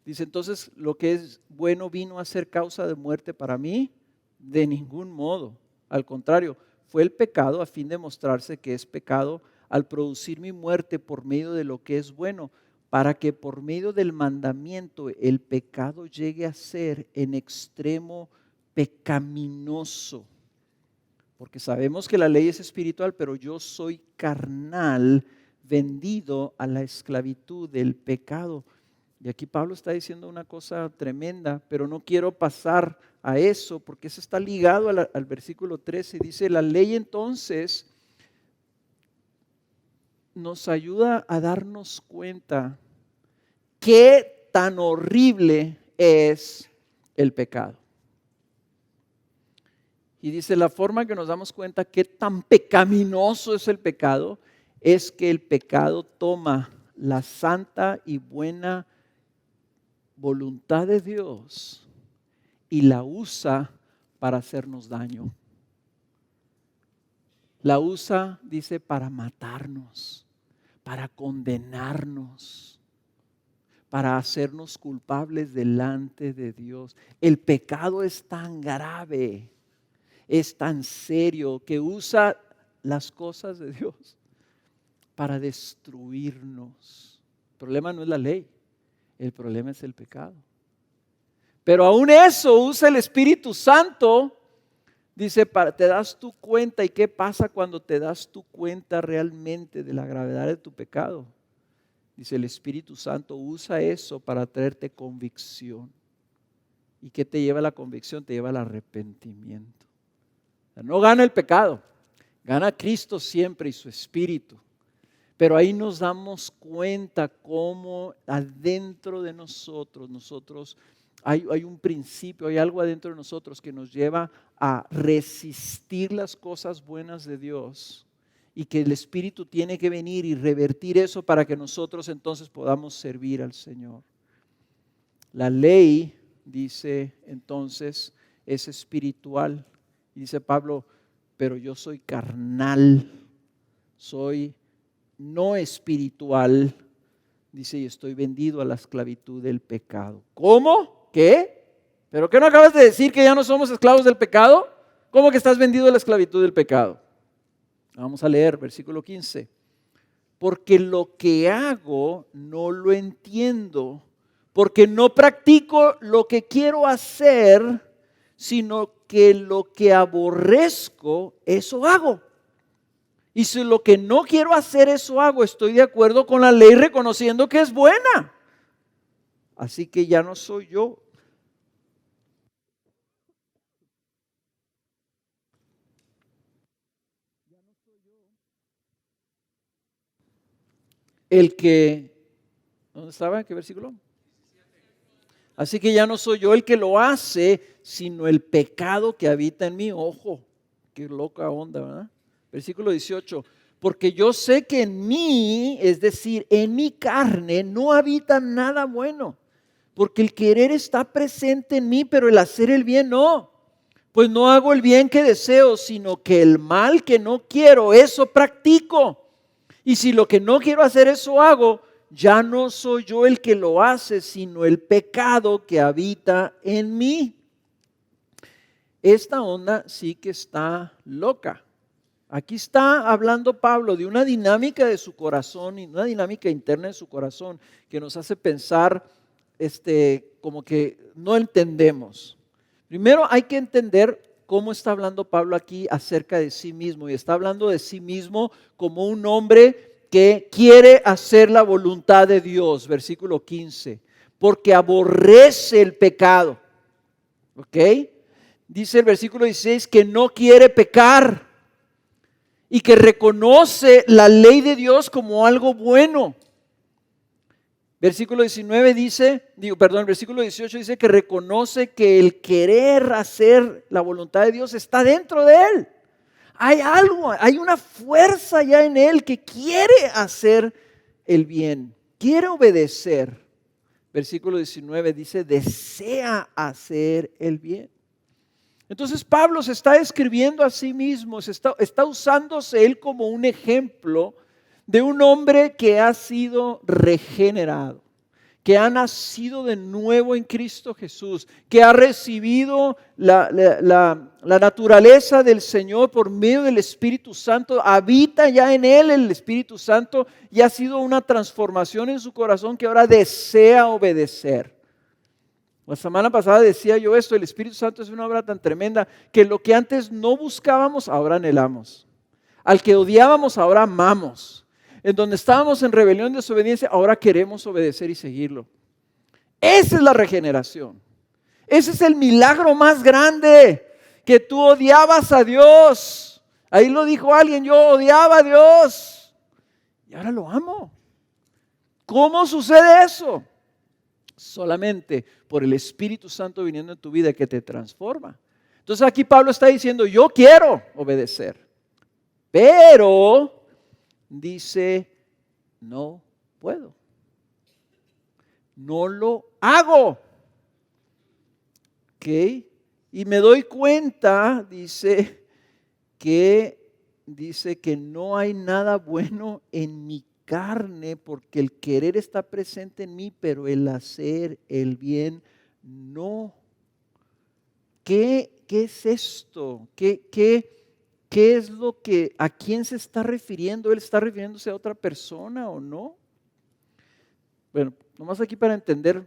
Dice, entonces, lo que es bueno vino a ser causa de muerte para mí, de ningún modo. Al contrario, fue el pecado a fin de mostrarse que es pecado al producir mi muerte por medio de lo que es bueno, para que por medio del mandamiento el pecado llegue a ser en extremo pecaminoso. Porque sabemos que la ley es espiritual, pero yo soy carnal, vendido a la esclavitud del pecado. Y aquí Pablo está diciendo una cosa tremenda, pero no quiero pasar a eso, porque eso está ligado al versículo 13. Dice, la ley entonces nos ayuda a darnos cuenta qué tan horrible es el pecado. Y dice, la forma que nos damos cuenta qué tan pecaminoso es el pecado, es que el pecado toma la santa y buena voluntad de Dios y la usa para hacernos daño. La usa, dice, para matarnos, para condenarnos, para hacernos culpables delante de Dios. El pecado es tan grave, es tan serio, que usa las cosas de Dios para destruirnos. El problema no es la ley, el problema es el pecado. Pero aún eso usa el Espíritu Santo Dice, te das tu cuenta. ¿Y qué pasa cuando te das tu cuenta realmente de la gravedad de tu pecado? Dice, el Espíritu Santo usa eso para traerte convicción. ¿Y qué te lleva a la convicción? Te lleva al arrepentimiento. O sea, no gana el pecado, gana Cristo siempre y su Espíritu. Pero ahí nos damos cuenta cómo adentro de nosotros hay un principio, hay algo adentro de nosotros que nos lleva a resistir las cosas buenas de Dios y que el Espíritu tiene que venir y revertir eso para que nosotros entonces podamos servir al Señor. La ley, dice entonces, es espiritual. Y dice Pablo, pero yo soy carnal, soy no espiritual, dice, y estoy vendido a la esclavitud del pecado. ¿Cómo? ¿Qué? ¿Pero qué no acabas de decir que ya no somos esclavos del pecado? ¿Cómo que estás vendido a la esclavitud del pecado? Vamos a leer versículo 15. Porque lo que hago no lo entiendo, porque no practico lo que quiero hacer, sino que lo que aborrezco, eso hago. Y si lo que no quiero hacer, eso hago, estoy de acuerdo con la ley reconociendo que es buena. Así que ya no soy yo. El que, ¿dónde estaba? ¿Qué versículo? Así que ya no soy yo el que lo hace, sino el pecado que habita en mí. Ojo, qué loca onda, ¿verdad? Versículo 18. Porque yo sé que en mí, es decir, en mi carne, no habita nada bueno. Porque el querer está presente en mí, pero el hacer el bien no. Pues no hago el bien que deseo, sino que el mal que no quiero, eso practico. Y si lo que no quiero hacer, eso hago, ya no soy yo el que lo hace, sino el pecado que habita en mí. Esta onda sí que está loca. Aquí está hablando Pablo de una dinámica de su corazón y una dinámica interna de su corazón que nos hace pensar como que no entendemos. Primero hay que entender cómo está hablando Pablo aquí acerca de sí mismo, y está hablando de sí mismo como un hombre que quiere hacer la voluntad de Dios, versículo 15, porque aborrece el pecado. ¿Ok? Dice el versículo 16 que no quiere pecar y que reconoce la ley de Dios como algo bueno. Versículo 19 dice, versículo 18 dice que reconoce que el querer hacer la voluntad de Dios está dentro de él. Hay algo, hay una fuerza ya en él que quiere hacer el bien, quiere obedecer. Versículo 19 dice, desea hacer el bien. Entonces Pablo se está describiendo a sí mismo, está usándose él como un ejemplo de un hombre que ha sido regenerado, que ha nacido de nuevo en Cristo Jesús, que ha recibido la naturaleza del Señor por medio del Espíritu Santo, habita ya en él el Espíritu Santo y ha sido una transformación en su corazón que ahora desea obedecer. La semana pasada decía yo esto, el Espíritu Santo es una obra tan tremenda que lo que antes no buscábamos, ahora anhelamos. Al que odiábamos, ahora amamos. En donde estábamos en rebelión y desobediencia, ahora queremos obedecer y seguirlo. Esa es la regeneración. Ese es el milagro más grande, que tú odiabas a Dios. Ahí lo dijo alguien, yo odiaba a Dios y ahora lo amo. ¿Cómo sucede eso? Solamente por el Espíritu Santo viniendo en tu vida que te transforma. Entonces aquí Pablo está diciendo, yo quiero obedecer, pero dice, no puedo, no lo hago. ¿Ok? Y me doy cuenta, dice que no hay nada bueno en mi carne, porque el querer está presente en mí, pero el hacer el bien no. ¿Qué es esto? ¿Qué es lo que, a quién se está refiriendo? ¿Él está refiriéndose a otra persona o no? Bueno, nomás aquí para entender,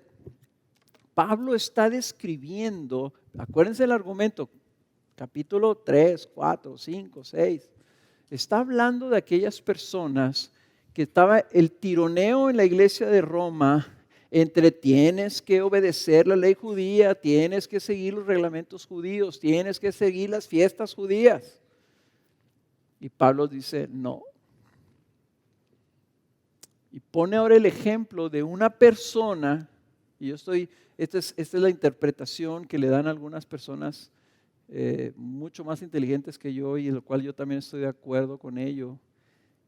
Pablo está describiendo, acuérdense el argumento, capítulo 3, 4, 5, 6. Está hablando de aquellas personas que estaba el tironeo en la iglesia de Roma entre tienes que obedecer la ley judía, tienes que seguir los reglamentos judíos, tienes que seguir las fiestas judías. Y Pablo dice, no. Y pone ahora el ejemplo de una persona, y esta es la interpretación que le dan algunas personas mucho más inteligentes que yo, y en lo cual yo también estoy de acuerdo con ello.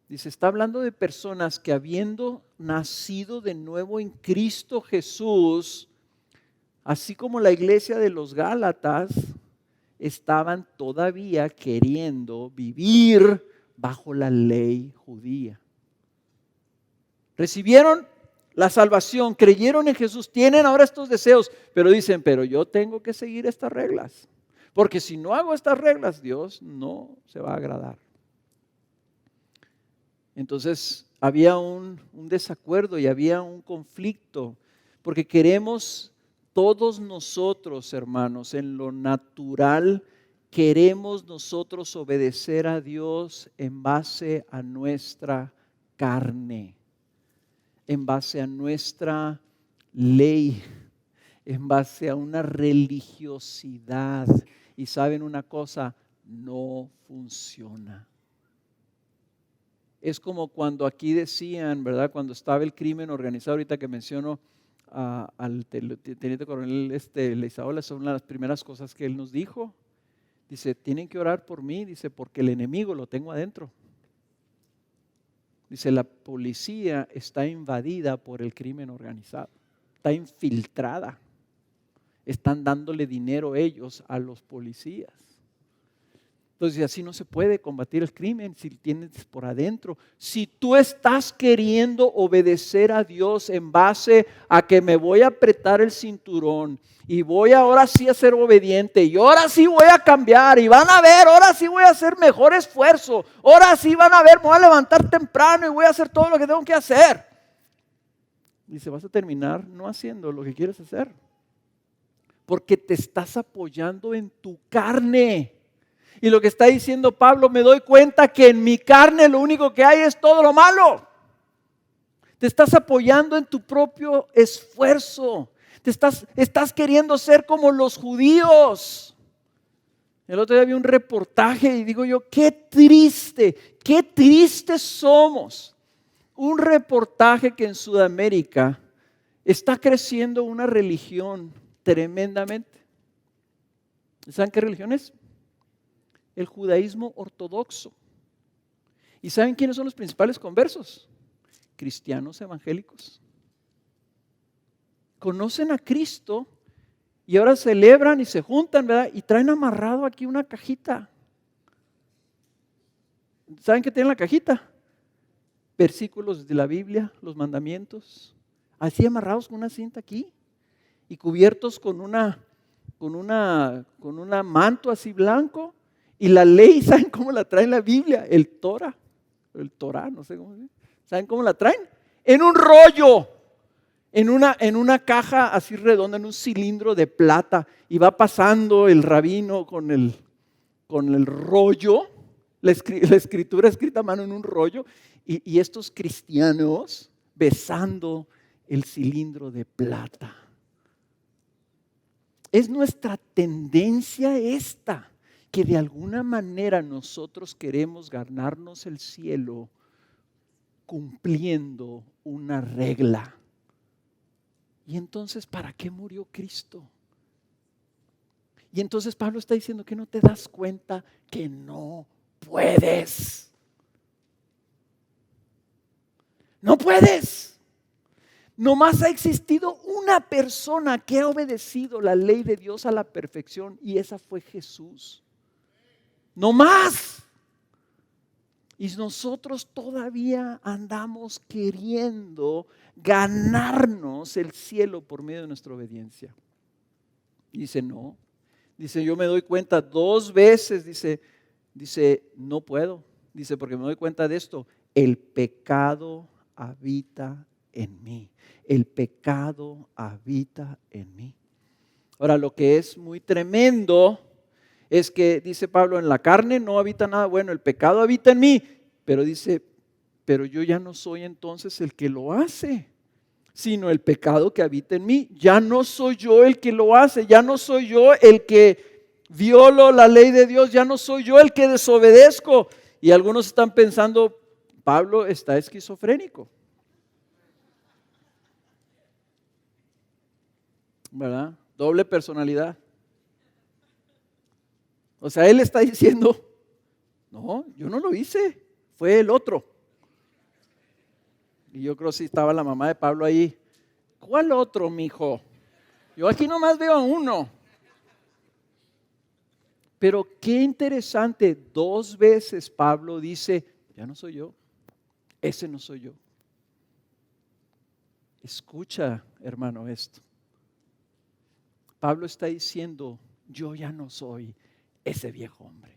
Dice, está hablando de personas que habiendo nacido de nuevo en Cristo Jesús, así como la iglesia de los Gálatas, estaban todavía queriendo vivir bajo la ley judía. Recibieron la salvación, creyeron en Jesús, tienen ahora estos deseos, pero dicen, pero yo tengo que seguir estas reglas, porque si no hago estas reglas, Dios no se va a agradar. Entonces había un desacuerdo y había un conflicto, porque queremos todos nosotros, hermanos, en lo natural, queremos nosotros obedecer a Dios en base a nuestra carne, en base a nuestra ley, en base a una religiosidad. Y saben una cosa, no funciona. Es como cuando aquí decían, ¿verdad? Cuando estaba el crimen organizado, ahorita que menciono al teniente coronel Leizaola, son una de las primeras cosas que él nos dijo. Dice, tienen que orar por mí, dice, porque el enemigo lo tengo adentro. Dice, la policía está invadida por el crimen organizado, está infiltrada. Están dándole dinero ellos a los policías. Entonces, así no se puede combatir el crimen si tienes por adentro. Si tú estás queriendo obedecer a Dios en base a que me voy a apretar el cinturón y voy ahora sí a ser obediente y ahora sí voy a cambiar y van a ver, ahora sí voy a hacer mejor esfuerzo, ahora sí van a ver, me voy a levantar temprano y voy a hacer todo lo que tengo que hacer. Dice, vas a terminar no haciendo lo que quieres hacer, porque te estás apoyando en tu carne. Y lo que está diciendo Pablo, me doy cuenta que en mi carne lo único que hay es todo lo malo. Te estás apoyando en tu propio esfuerzo. Estás queriendo ser como los judíos. El otro día vi un reportaje y digo yo, qué triste somos. Un reportaje que en Sudamérica está creciendo una religión tremendamente. ¿Saben qué religión es? El judaísmo ortodoxo. ¿Y saben quiénes son los principales conversos? Cristianos evangélicos. Conocen a Cristo y ahora celebran y se juntan, ¿verdad? Y traen amarrado aquí una cajita. ¿Saben qué tiene en la cajita? Versículos de la Biblia, los mandamientos, así amarrados con una cinta aquí y cubiertos con una manto así blanco. Y la ley, ¿saben cómo la trae la Biblia? El Torah, no sé cómo se dice. ¿Saben cómo la traen? En un rollo, en una caja así redonda, en un cilindro de plata. Y va pasando el rabino con el rollo, la escritura escrita a mano en un rollo. Y estos cristianos besando el cilindro de plata. Es nuestra tendencia esta, que de alguna manera nosotros queremos ganarnos el cielo cumpliendo una regla. Y entonces, ¿para qué murió Cristo? Y entonces Pablo está diciendo que no te das cuenta que no puedes. No puedes. Nomás ha existido una persona que ha obedecido la ley de Dios a la perfección y esa fue Jesús. No más. Y nosotros todavía andamos queriendo ganarnos el cielo por medio de nuestra obediencia. Dice, no. Dice, yo me doy cuenta 2 veces. Dice, no puedo. Dice, porque me doy cuenta de esto. El pecado habita en mí. El pecado habita en mí. Ahora, lo que es muy tremendo es que, dice Pablo, en la carne no habita nada bueno, el pecado habita en mí, pero dice, pero yo ya no soy entonces el que lo hace, sino el pecado que habita en mí. Ya no soy yo el que lo hace, ya no soy yo el que violo la ley de Dios, ya no soy yo el que desobedezco. Y algunos están pensando, Pablo está esquizofrénico, ¿verdad? Doble personalidad. O sea, él está diciendo, no, yo no lo hice, fue el otro. Y yo creo que sí estaba la mamá de Pablo ahí. ¿Cuál otro, mijo? Yo aquí nomás veo a uno. Pero qué interesante, 2 veces Pablo dice, ya no soy yo, ese no soy yo. Escucha, hermano, esto. Pablo está diciendo, yo ya no soy ese viejo hombre.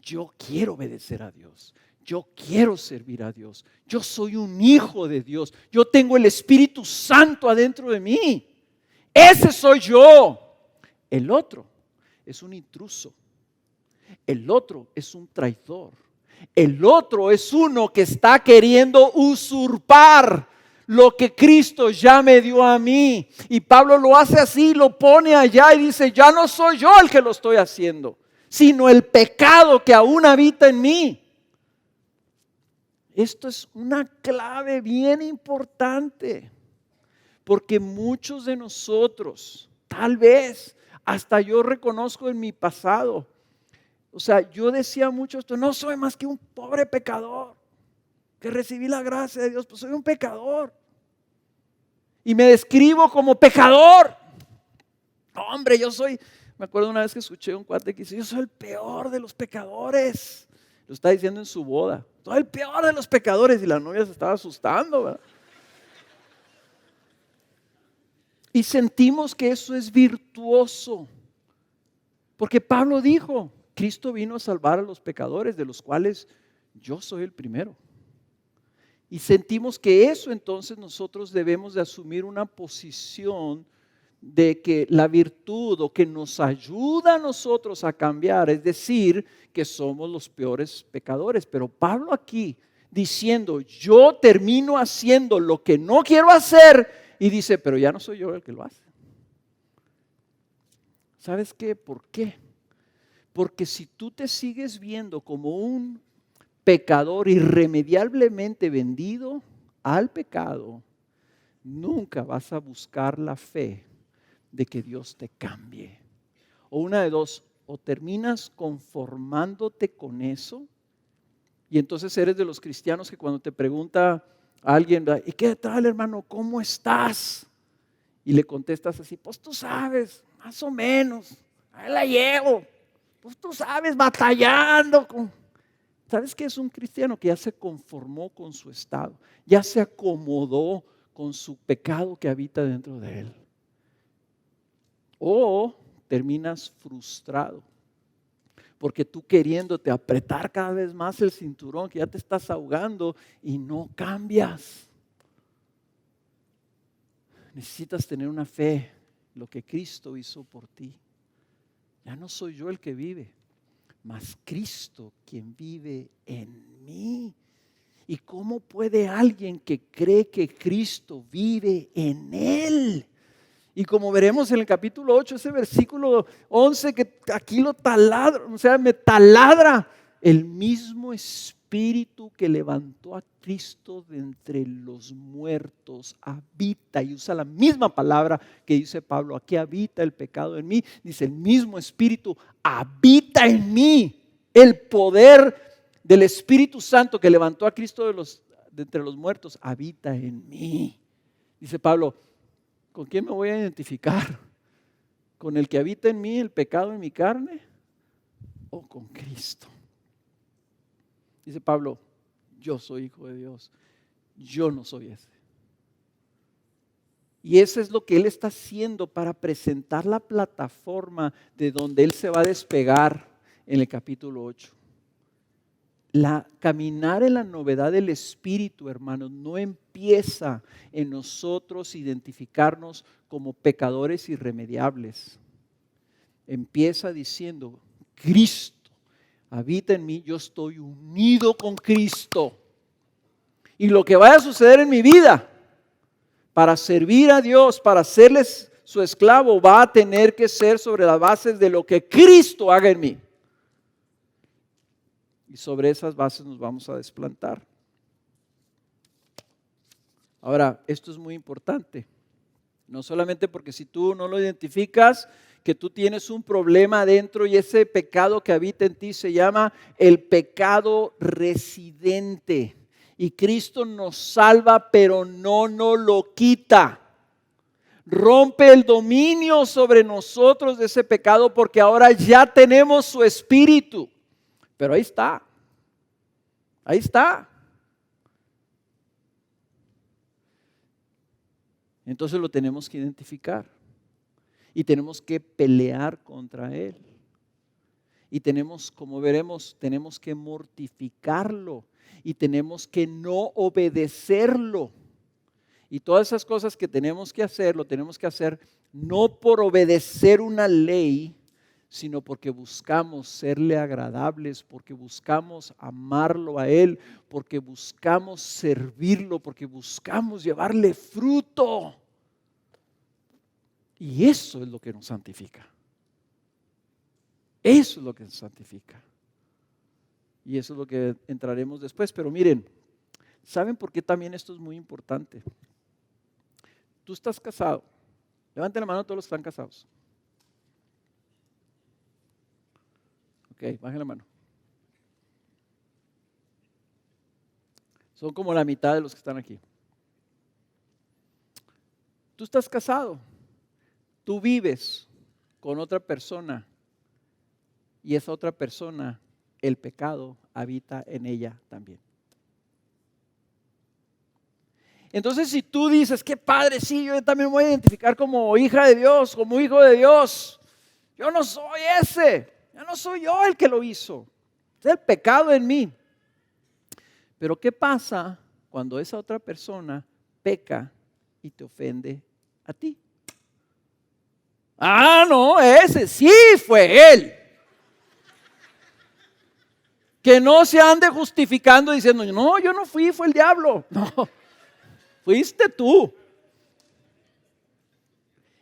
Yo quiero obedecer a Dios. Yo quiero servir a Dios. Yo soy un hijo de Dios. Yo tengo el Espíritu Santo adentro de mí. Ese soy yo. El otro es un intruso. El otro es un traidor. El otro es uno que está queriendo usurpar lo que Cristo ya me dio a mí. Y Pablo lo hace así, lo pone allá y dice, ya no soy yo el que lo estoy haciendo, sino el pecado que aún habita en mí. Esto es una clave bien importante, porque muchos de nosotros, tal vez, hasta yo reconozco en mi pasado, o sea, yo decía mucho esto, no soy más que un pobre pecador, que recibí la gracia de Dios, pues soy un pecador. Y me describo como pecador. Hombre, yo soy, me acuerdo una vez que escuché a un cuate que dice, yo soy el peor de los pecadores. Lo está diciendo en su boda. Soy el peor de los pecadores. Y la novia se estaba asustando, ¿verdad? Y sentimos que eso es virtuoso. Porque Pablo dijo, Cristo vino a salvar a los pecadores, de los cuales yo soy el primero. Y sentimos que eso entonces nosotros debemos de asumir una posición de que la virtud o que nos ayuda a nosotros a cambiar, es decir, que somos los peores pecadores. Pero Pablo aquí diciendo, yo termino haciendo lo que no quiero hacer, y dice, pero ya no soy yo el que lo hace. ¿Sabes qué? ¿Por qué? Porque si tú te sigues viendo como un pecador irremediablemente vendido al pecado, nunca vas a buscar la fe de que Dios te cambie. O una de dos, o terminas conformándote con eso, y entonces eres de los cristianos que cuando te pregunta a alguien, ¿y qué tal, hermano? ¿Cómo estás? Y le contestas así, pues tú sabes, más o menos, ahí la llevo, pues tú sabes, batallando con... ¿Sabes qué es un cristiano? Que ya se conformó con su estado, ya se acomodó con su pecado que habita dentro de él. O terminas frustrado, porque tú queriéndote apretar cada vez más el cinturón, que ya te estás ahogando y no cambias. Necesitas tener una fe, lo que Cristo hizo por ti. Ya no soy yo el que vive, mas Cristo quien vive en mí. ¿Y cómo puede alguien que cree que Cristo vive en él? Y como veremos en el capítulo 8, ese versículo 11 que aquí lo taladra, o sea, me taladra. El mismo Espíritu que levantó a Cristo de entre los muertos habita, y usa la misma palabra que dice Pablo, aquí habita el pecado en mí. Dice, el mismo Espíritu habita en mí. El poder del Espíritu Santo que levantó a Cristo de entre los muertos habita en mí. Dice Pablo, ¿con quién me voy a identificar? ¿Con el que habita en mí el pecado en mi carne? ¿O con Cristo? Dice Pablo, yo soy hijo de Dios, yo no soy ese. Y eso es lo que él está haciendo para presentar la plataforma de donde él se va a despegar en el capítulo 8. Caminar en la novedad del Espíritu, hermanos, no empieza en nosotros identificarnos como pecadores irremediables. empieza diciendo, Cristo habita en mí, yo estoy unido con Cristo. Y lo que vaya a suceder en mi vida, para servir a Dios, para serles su esclavo, va a tener que ser sobre las bases de lo que Cristo haga en mí. Y sobre esas bases nos vamos a desplantar. Ahora, esto es muy importante. No solamente porque si tú no lo identificas, que tú tienes un problema adentro y ese pecado que habita en ti se llama el pecado residente. Y Cristo nos salva, pero no nos lo quita. Rompe el dominio sobre nosotros de ese pecado porque ahora ya tenemos su espíritu. Pero ahí está. Ahí está. Entonces lo tenemos que identificar. Y tenemos que pelear contra él. Y tenemos, como veremos, tenemos que mortificarlo. Y tenemos que no obedecerlo. Y todas esas cosas que tenemos que hacer, lo tenemos que hacer no por obedecer una ley, sino porque buscamos serle agradables, porque buscamos amarlo a Él, porque buscamos servirlo, porque buscamos llevarle fruto. Y eso es lo que nos santifica. Eso es lo que nos santifica. Y eso es lo que entraremos después. Pero miren, ¿saben por qué también esto es muy importante? Tú estás casado. Levanten la mano todos los que están casados. Ok, bajen la mano. Son como la mitad de los que están aquí. Tú estás casado. Tú vives con otra persona. Y esa otra persona, el pecado habita en ella también. Entonces, si tú dices, qué padre, sí, yo también me voy a identificar como hija de Dios, como hijo de Dios. Yo no soy ese, ya no soy yo el que lo hizo. Es el pecado en mí. Pero ¿qué pasa cuando esa otra persona peca y te ofende a ti? Ah, no, ese sí fue él. Que no se ande justificando diciendo, no, yo no fui, fue el diablo. No, fuiste tú.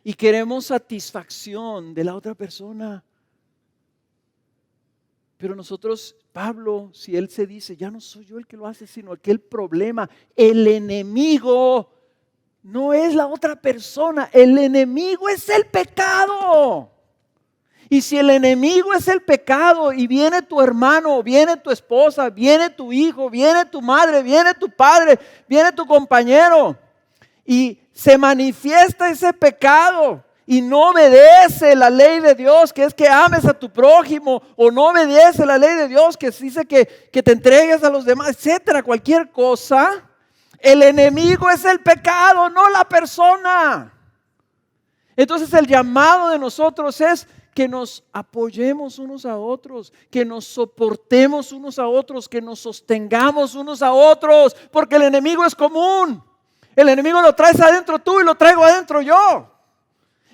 Y queremos satisfacción de la otra persona. Pero nosotros, Pablo, si él se dice, ya no soy yo el que lo hace, sino aquel problema, el enemigo no es la otra persona, el enemigo es el pecado. Y si el enemigo es el pecado y viene tu hermano, viene tu esposa, viene tu hijo, viene tu madre, viene tu padre, viene tu compañero y se manifiesta ese pecado y no obedece la ley de Dios, que es que ames a tu prójimo, o no obedece la ley de Dios que dice que te entregues a los demás, etcétera, cualquier cosa, el enemigo es el pecado, no la persona. Entonces el llamado de nosotros es que nos apoyemos unos a otros, que nos soportemos unos a otros, que nos sostengamos unos a otros, porque el enemigo es común. El enemigo lo traes adentro tú y lo traigo adentro yo.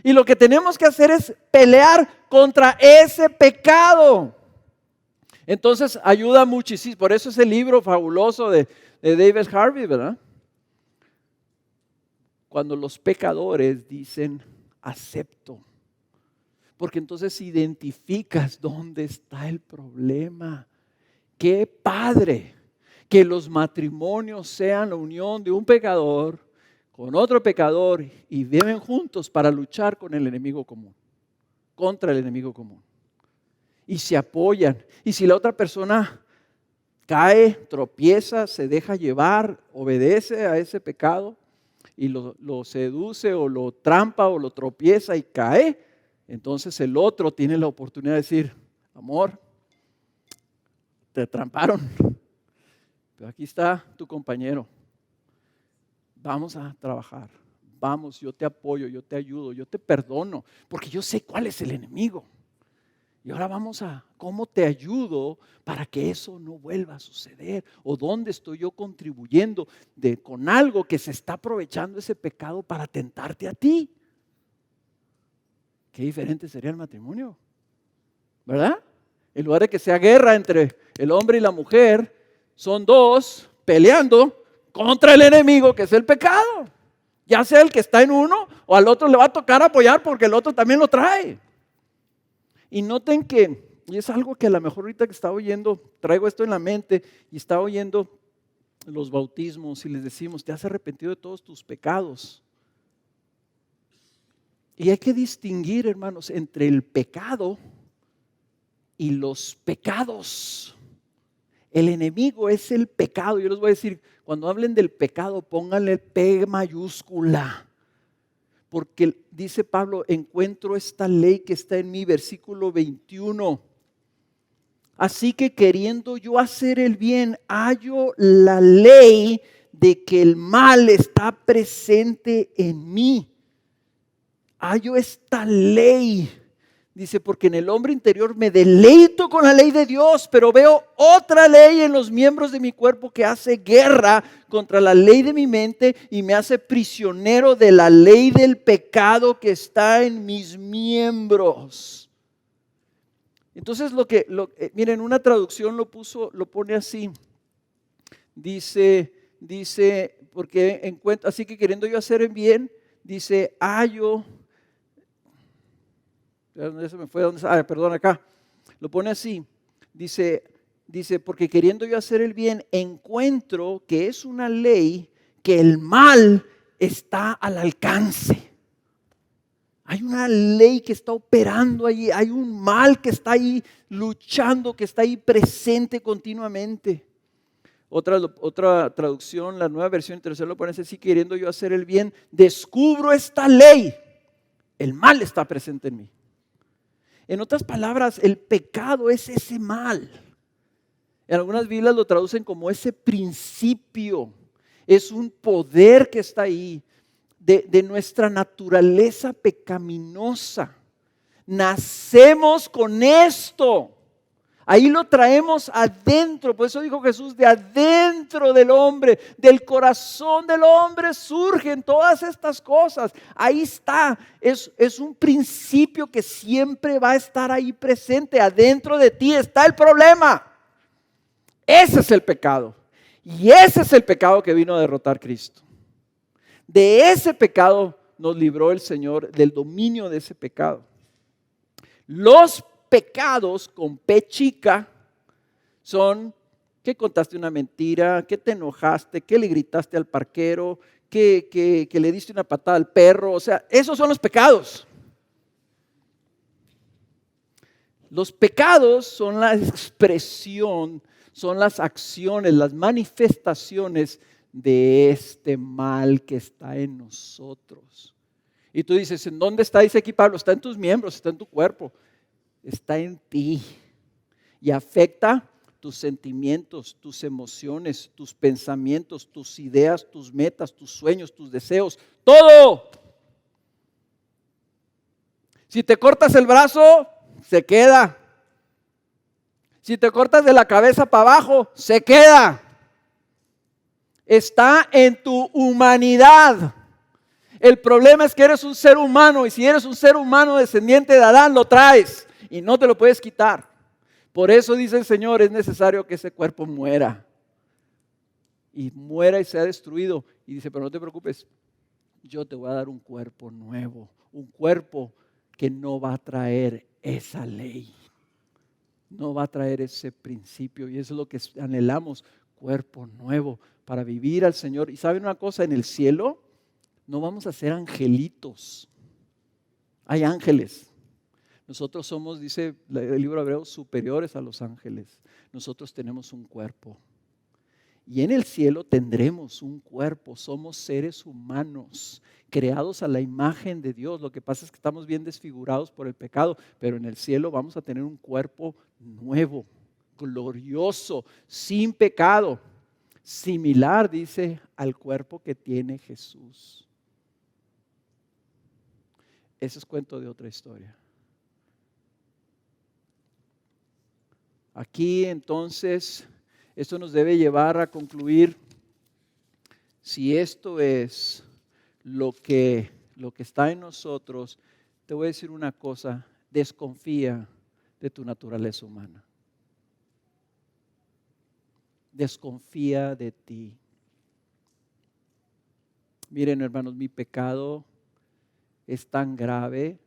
Y lo que tenemos que hacer es pelear contra ese pecado. Entonces ayuda muchísimo. Por eso es el libro fabuloso de David Harvey, ¿verdad? Cuando los pecadores dicen, acepto. Porque entonces identificas dónde está el problema. Qué padre que los matrimonios sean la unión de un pecador con otro pecador y viven juntos para luchar con el enemigo común, contra el enemigo común. Y se apoyan. Y si la otra persona cae, tropieza, se deja llevar, obedece a ese pecado y lo seduce o lo trampa o lo tropieza y cae, entonces el otro tiene la oportunidad de decir, amor, te tramparon, pero aquí está tu compañero, vamos a trabajar, vamos, yo te apoyo, yo te ayudo, yo te perdono, porque yo sé cuál es el enemigo. Y ahora vamos a, ¿cómo te ayudo para que eso no vuelva a suceder? ¿O dónde estoy yo contribuyendo con algo que se está aprovechando ese pecado para tentarte a ti? qué diferente sería el matrimonio, ¿verdad? En lugar de que sea guerra entre el hombre y la mujer, son dos peleando contra el enemigo, que es el pecado. Ya sea el que está en uno o al otro le va a tocar apoyar porque el otro también lo trae. Y noten que, y es algo que a lo mejor ahorita que estaba oyendo, traigo esto en la mente y estaba oyendo los bautismos y les decimos, te has arrepentido de todos tus pecados. Y hay que distinguir, hermanos, entre el pecado y los pecados. El enemigo es el pecado. Yo les voy a decir, cuando hablen del pecado, pónganle P mayúscula. Porque dice Pablo, encuentro esta ley que está en mí, versículo 21. Así que queriendo yo hacer el bien, hallo la ley de que el mal está presente en mí. Hallo esta ley. Dice, porque en el hombre interior me deleito con la ley de Dios, pero veo otra ley en los miembros de mi cuerpo que hace guerra contra la ley de mi mente y me hace prisionero de la ley del pecado que está en mis miembros. Entonces miren, una traducción lo pone así. Dice, porque encuentro, así que queriendo yo hacer el bien, dice, hallo. ¿Dónde se me fue? Perdón, acá. Lo pone así. Dice, porque queriendo yo hacer el bien, encuentro que es una ley que el mal está al alcance. Hay una ley que está operando allí, hay un mal que está ahí luchando, que está ahí presente continuamente. Otra traducción, la Nueva Versión Internacional lo pone así, queriendo yo hacer el bien, descubro esta ley, el mal está presente en mí. En otras palabras, el pecado es ese mal. En algunas Biblias lo traducen como ese principio, es un poder que está ahí. De nuestra naturaleza pecaminosa. Nacemos con esto. Ahí lo traemos adentro. Por eso dijo Jesús, de adentro del hombre, del corazón del hombre surgen todas estas cosas. Ahí está. Es un principio que siempre va a estar ahí presente. Adentro de ti está el problema. Ese es el pecado. Y ese es el pecado que vino a derrotar Cristo. De ese pecado nos libró el Señor, del dominio de ese pecado. Los pecados con P chica son que contaste una mentira, que te enojaste, que le gritaste al parquero, que le diste una patada al perro. O sea, esos son los pecados. Los pecados son la expresión, son las acciones, las manifestaciones de este mal que está en nosotros. Y tú dices, ¿en dónde está? Dice aquí Pablo, está en tus miembros, está en tu cuerpo, está en ti. Y afecta tus sentimientos, tus emociones, tus pensamientos, tus ideas, tus metas, tus sueños, tus deseos, todo. Si te cortas el brazo, se queda. Si te cortas de la cabeza para abajo, se queda. Está en tu humanidad. El problema es que eres un ser humano y si eres un ser humano descendiente de Adán, lo traes y no te lo puedes quitar. Por eso dice el Señor, es necesario que ese cuerpo muera. Y muera y sea destruido. Y dice, pero no te preocupes, yo te voy a dar un cuerpo nuevo. Un cuerpo que no va a traer esa ley. No va a traer ese principio. Y eso es lo que anhelamos, cuerpo nuevo para vivir al Señor. Y ¿saben una cosa? En el cielo no vamos a ser angelitos. Hay ángeles. Nosotros somos, dice el libro de Hebreos, superiores a los ángeles. Nosotros tenemos un cuerpo. Y en el cielo tendremos un cuerpo. Somos seres humanos, creados a la imagen de Dios. Lo que pasa es que estamos bien desfigurados por el pecado, pero en el cielo vamos a tener un cuerpo nuevo, glorioso, sin pecado. Similar, dice, al cuerpo que tiene Jesús. Eso es cuento de otra historia. Aquí entonces, esto nos debe llevar a concluir si esto es lo que está en nosotros, te voy a decir una cosa, desconfía de tu naturaleza humana. Desconfía de ti. Miren, hermanos, mi pecado es tan grave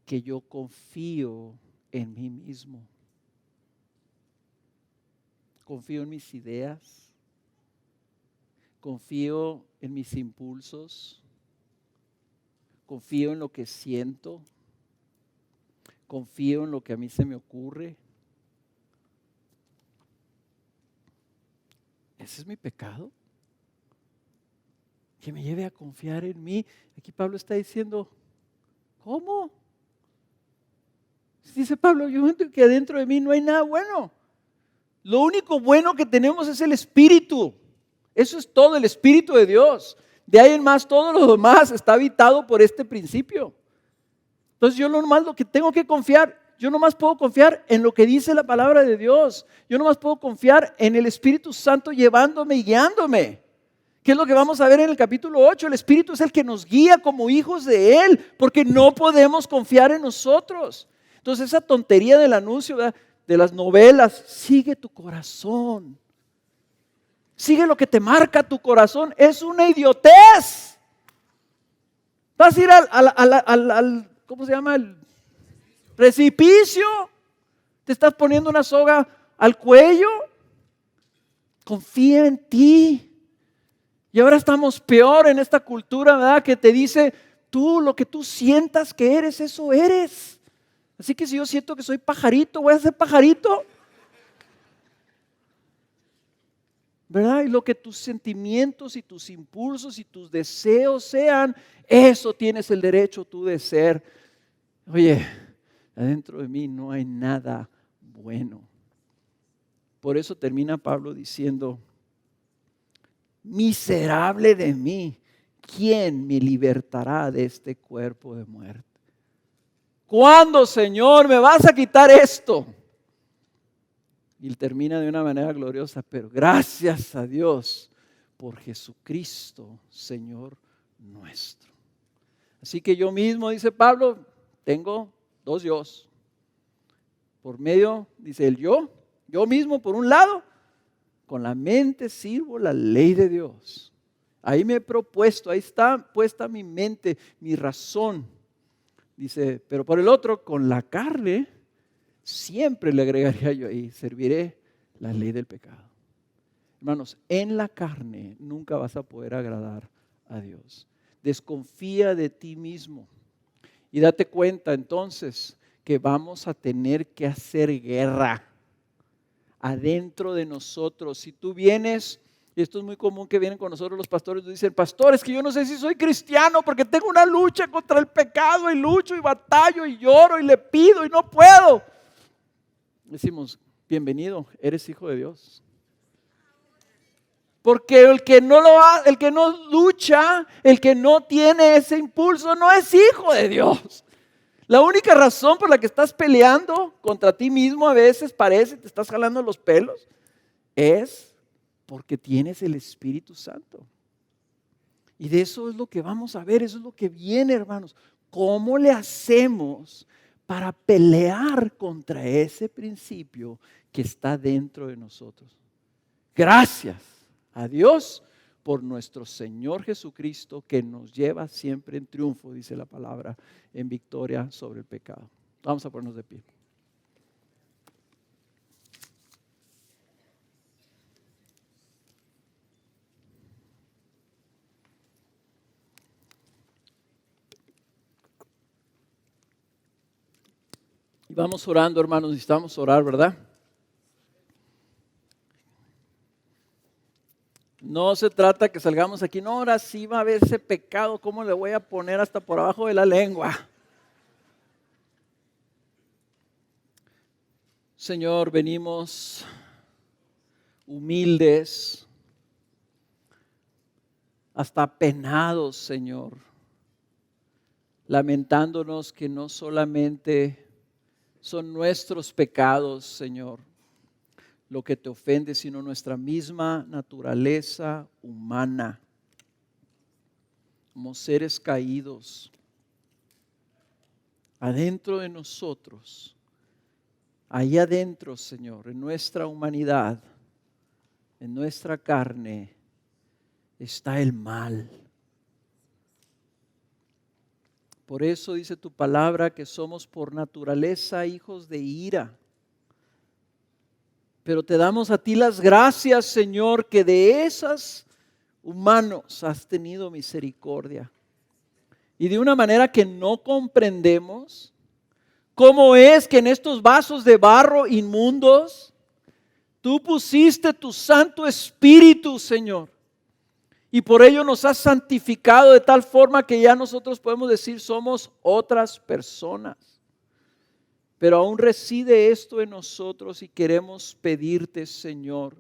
que yo confío en mí mismo. Confío en mis ideas. Confío en mis impulsos. Confío en lo que siento. Confío en lo que a mí se me ocurre. ¿Ese es mi pecado? Que me lleve a confiar en mí. Aquí Pablo está diciendo, ¿cómo? Dice Pablo, yo siento que adentro de mí no hay nada bueno. Lo único bueno que tenemos es el Espíritu. Eso es todo, el Espíritu de Dios. De ahí en más, todo lo demás está habitado por este principio. Entonces yo nomás lo que tengo que confiar, yo nomás puedo confiar en lo que dice la palabra de Dios. Yo nomás puedo confiar en el Espíritu Santo llevándome y guiándome. ¿Qué es lo que vamos a ver en el capítulo 8? El Espíritu es el que nos guía como hijos de Él, porque no podemos confiar en nosotros. Entonces esa tontería del anuncio, ¿verdad?, de las novelas, sigue tu corazón. Sigue lo que te marca tu corazón. Es una idiotez. Vas a ir al ¿cómo se llama? El precipicio. Te estás poniendo una soga al cuello. Confía en ti. Y ahora estamos peor en esta cultura, ¿verdad?, que te dice, tú lo que tú sientas que eres, eso eres. Así que si yo siento que soy pajarito, voy a ser pajarito. ¿Verdad? Y lo que tus sentimientos y tus impulsos y tus deseos sean, eso tienes el derecho tú de ser. Oye, adentro de mí no hay nada bueno. Por eso termina Pablo diciendo, miserable de mí, ¿quién me libertará de este cuerpo de muerte? ¿Cuándo, Señor, me vas a quitar esto? Y termina de una manera gloriosa, pero gracias a Dios por Jesucristo, Señor nuestro. Así que yo mismo, dice Pablo, tengo dos yos. Por medio, dice el yo mismo por un lado, con la mente sirvo la ley de Dios. Ahí me he propuesto, ahí está puesta mi mente, mi razón. Dice, pero por el otro, con la carne, siempre le agregaría yo ahí, serviré la ley del pecado. Hermanos, en la carne nunca vas a poder agradar a Dios. Desconfía de ti mismo y date cuenta entonces que vamos a tener que hacer guerra adentro de nosotros. Si tú vienes, y esto es muy común que vienen con nosotros los pastores, nos dicen, pastor, es que yo no sé si soy cristiano porque tengo una lucha contra el pecado y lucho y batallo y lloro y le pido y no puedo. Decimos, bienvenido, eres hijo de Dios. Porque el que no lucha, el que no tiene ese impulso, no es hijo de Dios. La única razón por la que estás peleando contra ti mismo, a veces parece, te estás jalando los pelos, es porque tienes el Espíritu Santo. Y de eso es lo que vamos a ver, eso es lo que viene, hermanos. ¿Cómo le hacemos para pelear contra ese principio que está dentro de nosotros? Gracias a Dios por nuestro Señor Jesucristo, que nos lleva siempre en triunfo, dice la palabra, en victoria sobre el pecado. Vamos a ponernos de pie. Y vamos orando, hermanos, necesitamos orar, ¿verdad? No se trata que salgamos aquí, no, ahora sí va a haber ese pecado, ¿cómo le voy a poner hasta por abajo de la lengua? Señor, venimos humildes, hasta apenados, Señor, lamentándonos que no solamente son nuestros pecados, Señor, lo que te ofende, sino nuestra misma naturaleza humana, como seres caídos. adentro de nosotros, ahí adentro, Señor, en nuestra humanidad, en nuestra carne, está el mal. Por eso dice tu palabra que somos por naturaleza hijos de ira. Pero te damos a ti las gracias, Señor, que de esos humanos has tenido misericordia. Y de una manera que no comprendemos, ¿cómo es que en estos vasos de barro inmundos tú pusiste tu Santo Espíritu, Señor? Y por ello nos has santificado de tal forma que ya nosotros podemos decir somos otras personas. Pero aún reside esto en nosotros y queremos pedirte, Señor,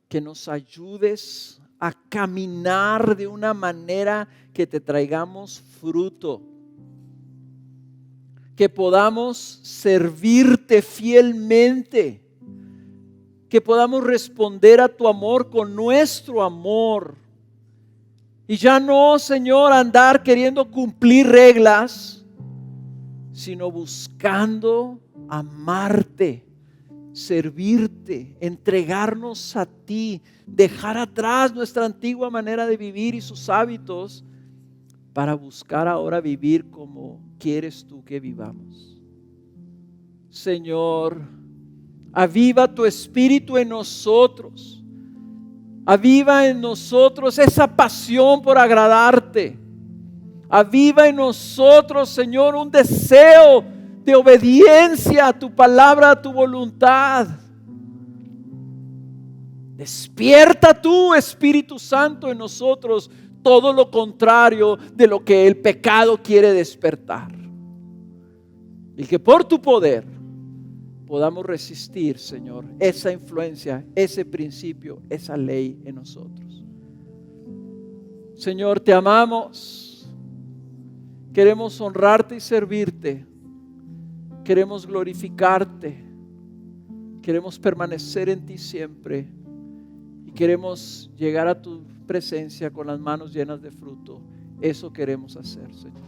que nos ayudes a caminar de una manera que te traigamos fruto. Que podamos servirte fielmente. Que podamos responder a tu amor con nuestro amor. Y ya no, Señor, andar queriendo cumplir reglas, sino buscando amarte, servirte, entregarnos a ti, dejar atrás nuestra antigua manera de vivir y sus hábitos para buscar ahora vivir como quieres tú que vivamos. Señor, aviva tu espíritu en nosotros. Aviva en nosotros esa pasión por agradarte. Aviva en nosotros, Señor, un deseo de obediencia a tu palabra, a tu voluntad. Despierta tú, Espíritu Santo, en nosotros todo lo contrario de lo que el pecado quiere despertar. Y que por tu poder podamos resistir, Señor, esa influencia, ese principio, esa ley en nosotros. Señor, te amamos. Queremos honrarte y servirte. Queremos glorificarte. Queremos permanecer en ti siempre. Y queremos llegar a tu presencia con las manos llenas de fruto. Eso queremos hacer, Señor.